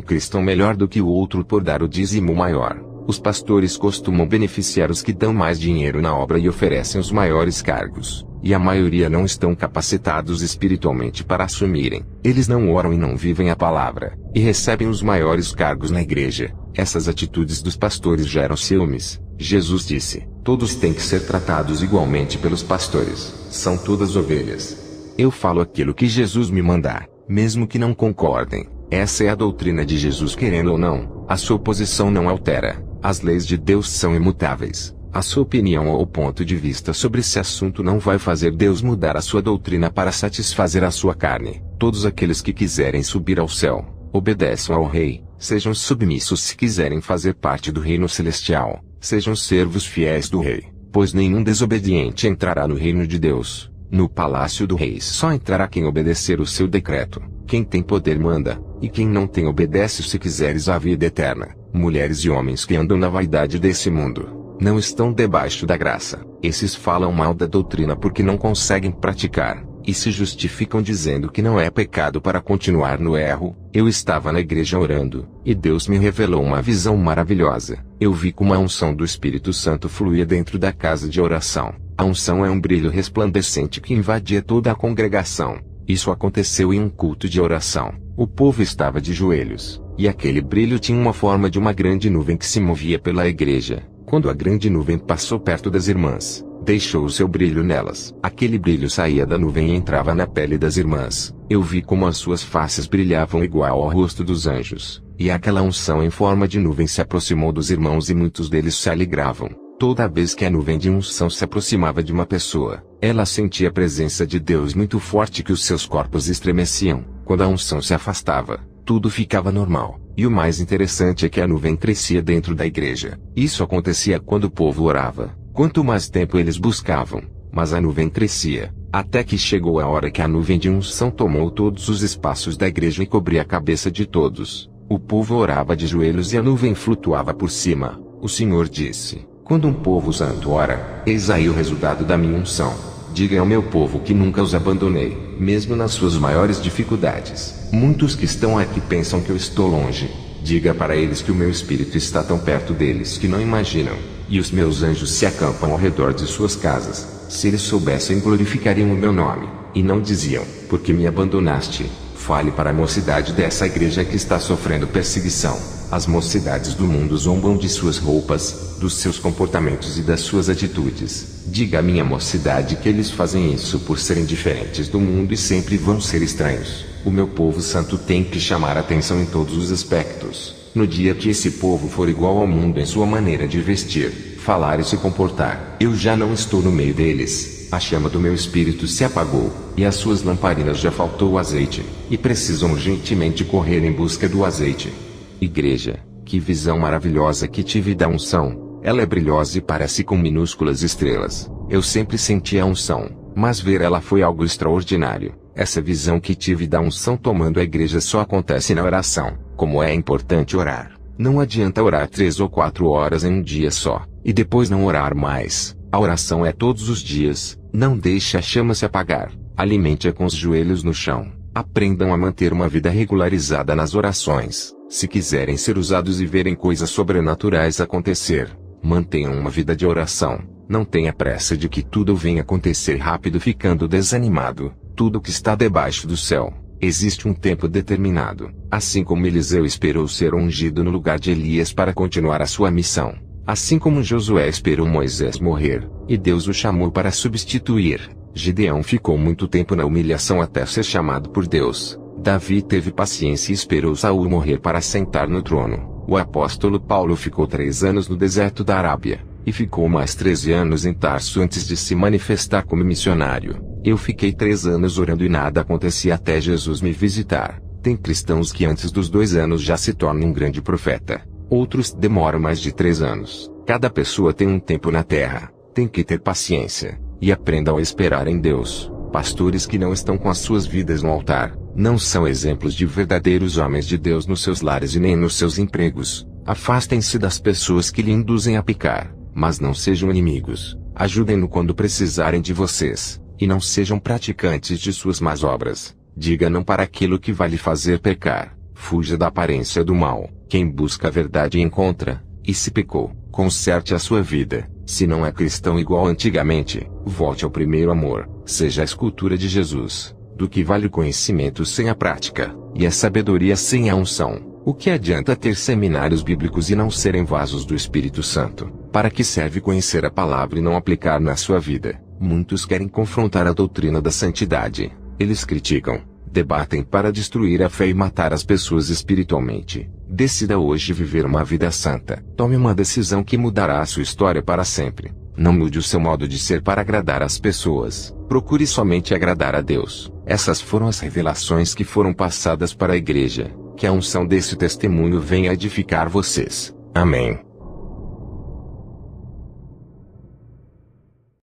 cristão melhor do que o outro por dar o dízimo maior. Os pastores costumam beneficiar os que dão mais dinheiro na obra e oferecem os maiores cargos, e a maioria não estão capacitados espiritualmente para assumirem. Eles não oram e não vivem a palavra, e recebem os maiores cargos na igreja. Essas atitudes dos pastores geram ciúmes. Jesus disse: todos têm que ser tratados igualmente pelos pastores. São todas ovelhas. Eu falo aquilo que Jesus me mandar, mesmo que não concordem. Essa é a doutrina de Jesus, querendo ou não. A sua posição não altera. As leis de Deus são imutáveis. A sua opinião ou ponto de vista sobre esse assunto não vai fazer Deus mudar a sua doutrina para satisfazer a sua carne. Todos aqueles que quiserem subir ao céu, obedeçam ao Rei. Sejam submissos se quiserem fazer parte do reino celestial. Sejam servos fiéis do Rei, pois nenhum desobediente entrará no reino de Deus. No palácio do Rei só entrará quem obedecer o seu decreto. Quem tem poder manda, e quem não tem obedece. Se quiseres a vida eterna. Mulheres e homens que andam na vaidade desse mundo não estão debaixo da graça. Esses falam mal da doutrina porque não conseguem praticar, e se justificam dizendo que não é pecado para continuar no erro. Eu estava na igreja orando, e Deus me revelou uma visão maravilhosa. Eu vi como a unção do Espírito Santo fluía dentro da casa de oração. A unção é um brilho resplandecente que invadia toda a congregação. Isso aconteceu em um culto de oração. O povo estava de joelhos, e aquele brilho tinha uma forma de uma grande nuvem que se movia pela igreja. Quando a grande nuvem passou perto das irmãs, deixou o seu brilho nelas. Aquele brilho saía da nuvem e entrava na pele das irmãs. Eu vi como as suas faces brilhavam igual ao rosto dos anjos, e aquela unção em forma de nuvem se aproximou dos irmãos e muitos deles se alegravam. Toda vez que a nuvem de unção se aproximava de uma pessoa, ela sentia a presença de Deus muito forte que os seus corpos estremeciam. Quando a unção se afastava, tudo ficava normal. E o mais interessante é que a nuvem crescia dentro da igreja. Isso acontecia quando o povo orava. Quanto mais tempo eles buscavam, mas a nuvem crescia, até que chegou a hora que a nuvem de unção tomou todos os espaços da igreja e cobria a cabeça de todos. O povo orava de joelhos e a nuvem flutuava por cima. O Senhor disse: quando um povo santo ora, eis aí o resultado da minha unção. Diga ao meu povo que nunca os abandonei, mesmo nas suas maiores dificuldades. Muitos que estão aqui pensam que eu estou longe. Diga para eles que o meu espírito está tão perto deles que não imaginam, e os meus anjos se acampam ao redor de suas casas. Se eles soubessem, glorificariam o meu nome, e não diziam: porque me abandonaste, Fale para a mocidade dessa igreja que está sofrendo perseguição. As mocidades do mundo zombam de suas roupas, dos seus comportamentos e das suas atitudes. Diga à minha mocidade que eles fazem isso por serem diferentes do mundo e sempre vão ser estranhos. O meu povo santo tem que chamar atenção em todos os aspectos. No dia que esse povo for igual ao mundo em sua maneira de vestir, falar e se comportar, eu já não estou no meio deles. A chama do meu espírito se apagou, e às suas lamparinas já faltou o azeite, e precisam urgentemente correr em busca do azeite. Igreja, que visão maravilhosa que tive da unção. Ela é brilhosa e parece com minúsculas estrelas. Eu sempre senti a unção, mas ver ela foi algo extraordinário. Essa visão que tive da unção tomando a igreja só acontece na oração. Como é importante orar. Não adianta orar 3 ou 4 horas em um dia só, e depois não orar mais. A oração é todos os dias. Não deixe a chama se apagar. Alimente-a com os joelhos no chão. Aprendam a manter uma vida regularizada nas orações. Se quiserem ser usados e verem coisas sobrenaturais acontecer, mantenham uma vida de oração. Não tenha pressa de que tudo venha acontecer rápido ficando desanimado. Tudo que está debaixo do céu, existe um tempo determinado. Assim como Eliseu esperou ser ungido no lugar de Elias para continuar a sua missão. Assim como Josué esperou Moisés morrer, e Deus o chamou para substituir. Gideão ficou muito tempo na humilhação até ser chamado por Deus. Davi teve paciência e esperou Saul morrer para sentar no trono. O apóstolo Paulo ficou 3 anos no deserto da Arábia, e ficou mais 13 anos em Tarso antes de se manifestar como missionário. Eu fiquei 3 anos orando e nada acontecia até Jesus me visitar. Tem cristãos que antes dos 2 anos já se tornam um grande profeta. Outros demoram mais de 3 anos. Cada pessoa tem um tempo na terra. Tem que ter paciência. E aprendam a esperar em Deus. Pastores que não estão com as suas vidas no altar, não são exemplos de verdadeiros homens de Deus nos seus lares e nem nos seus empregos. Afastem-se das pessoas que lhe induzem a pecar, mas não sejam inimigos. Ajudem-no quando precisarem de vocês, e não sejam praticantes de suas más obras. Diga não para aquilo que vai lhe fazer pecar. Fuja da aparência do mal. Quem busca a verdade encontra, e se pecou, conserte a sua vida. Se não é cristão igual antigamente, volte ao primeiro amor. Seja a escultura de Jesus. Do que vale o conhecimento sem a prática, e a sabedoria sem a unção? O que adianta ter seminários bíblicos e não serem vasos do Espírito Santo? Para que serve conhecer a palavra e não aplicar na sua vida? Muitos querem confrontar a doutrina da santidade. Eles criticam, debatem para destruir a fé e matar as pessoas espiritualmente. Decida hoje viver uma vida santa. Tome uma decisão que mudará a sua história para sempre. Não mude o seu modo de ser para agradar as pessoas. Procure somente agradar a Deus. Essas foram as revelações que foram passadas para a igreja. Que a unção desse testemunho venha edificar vocês. Amém.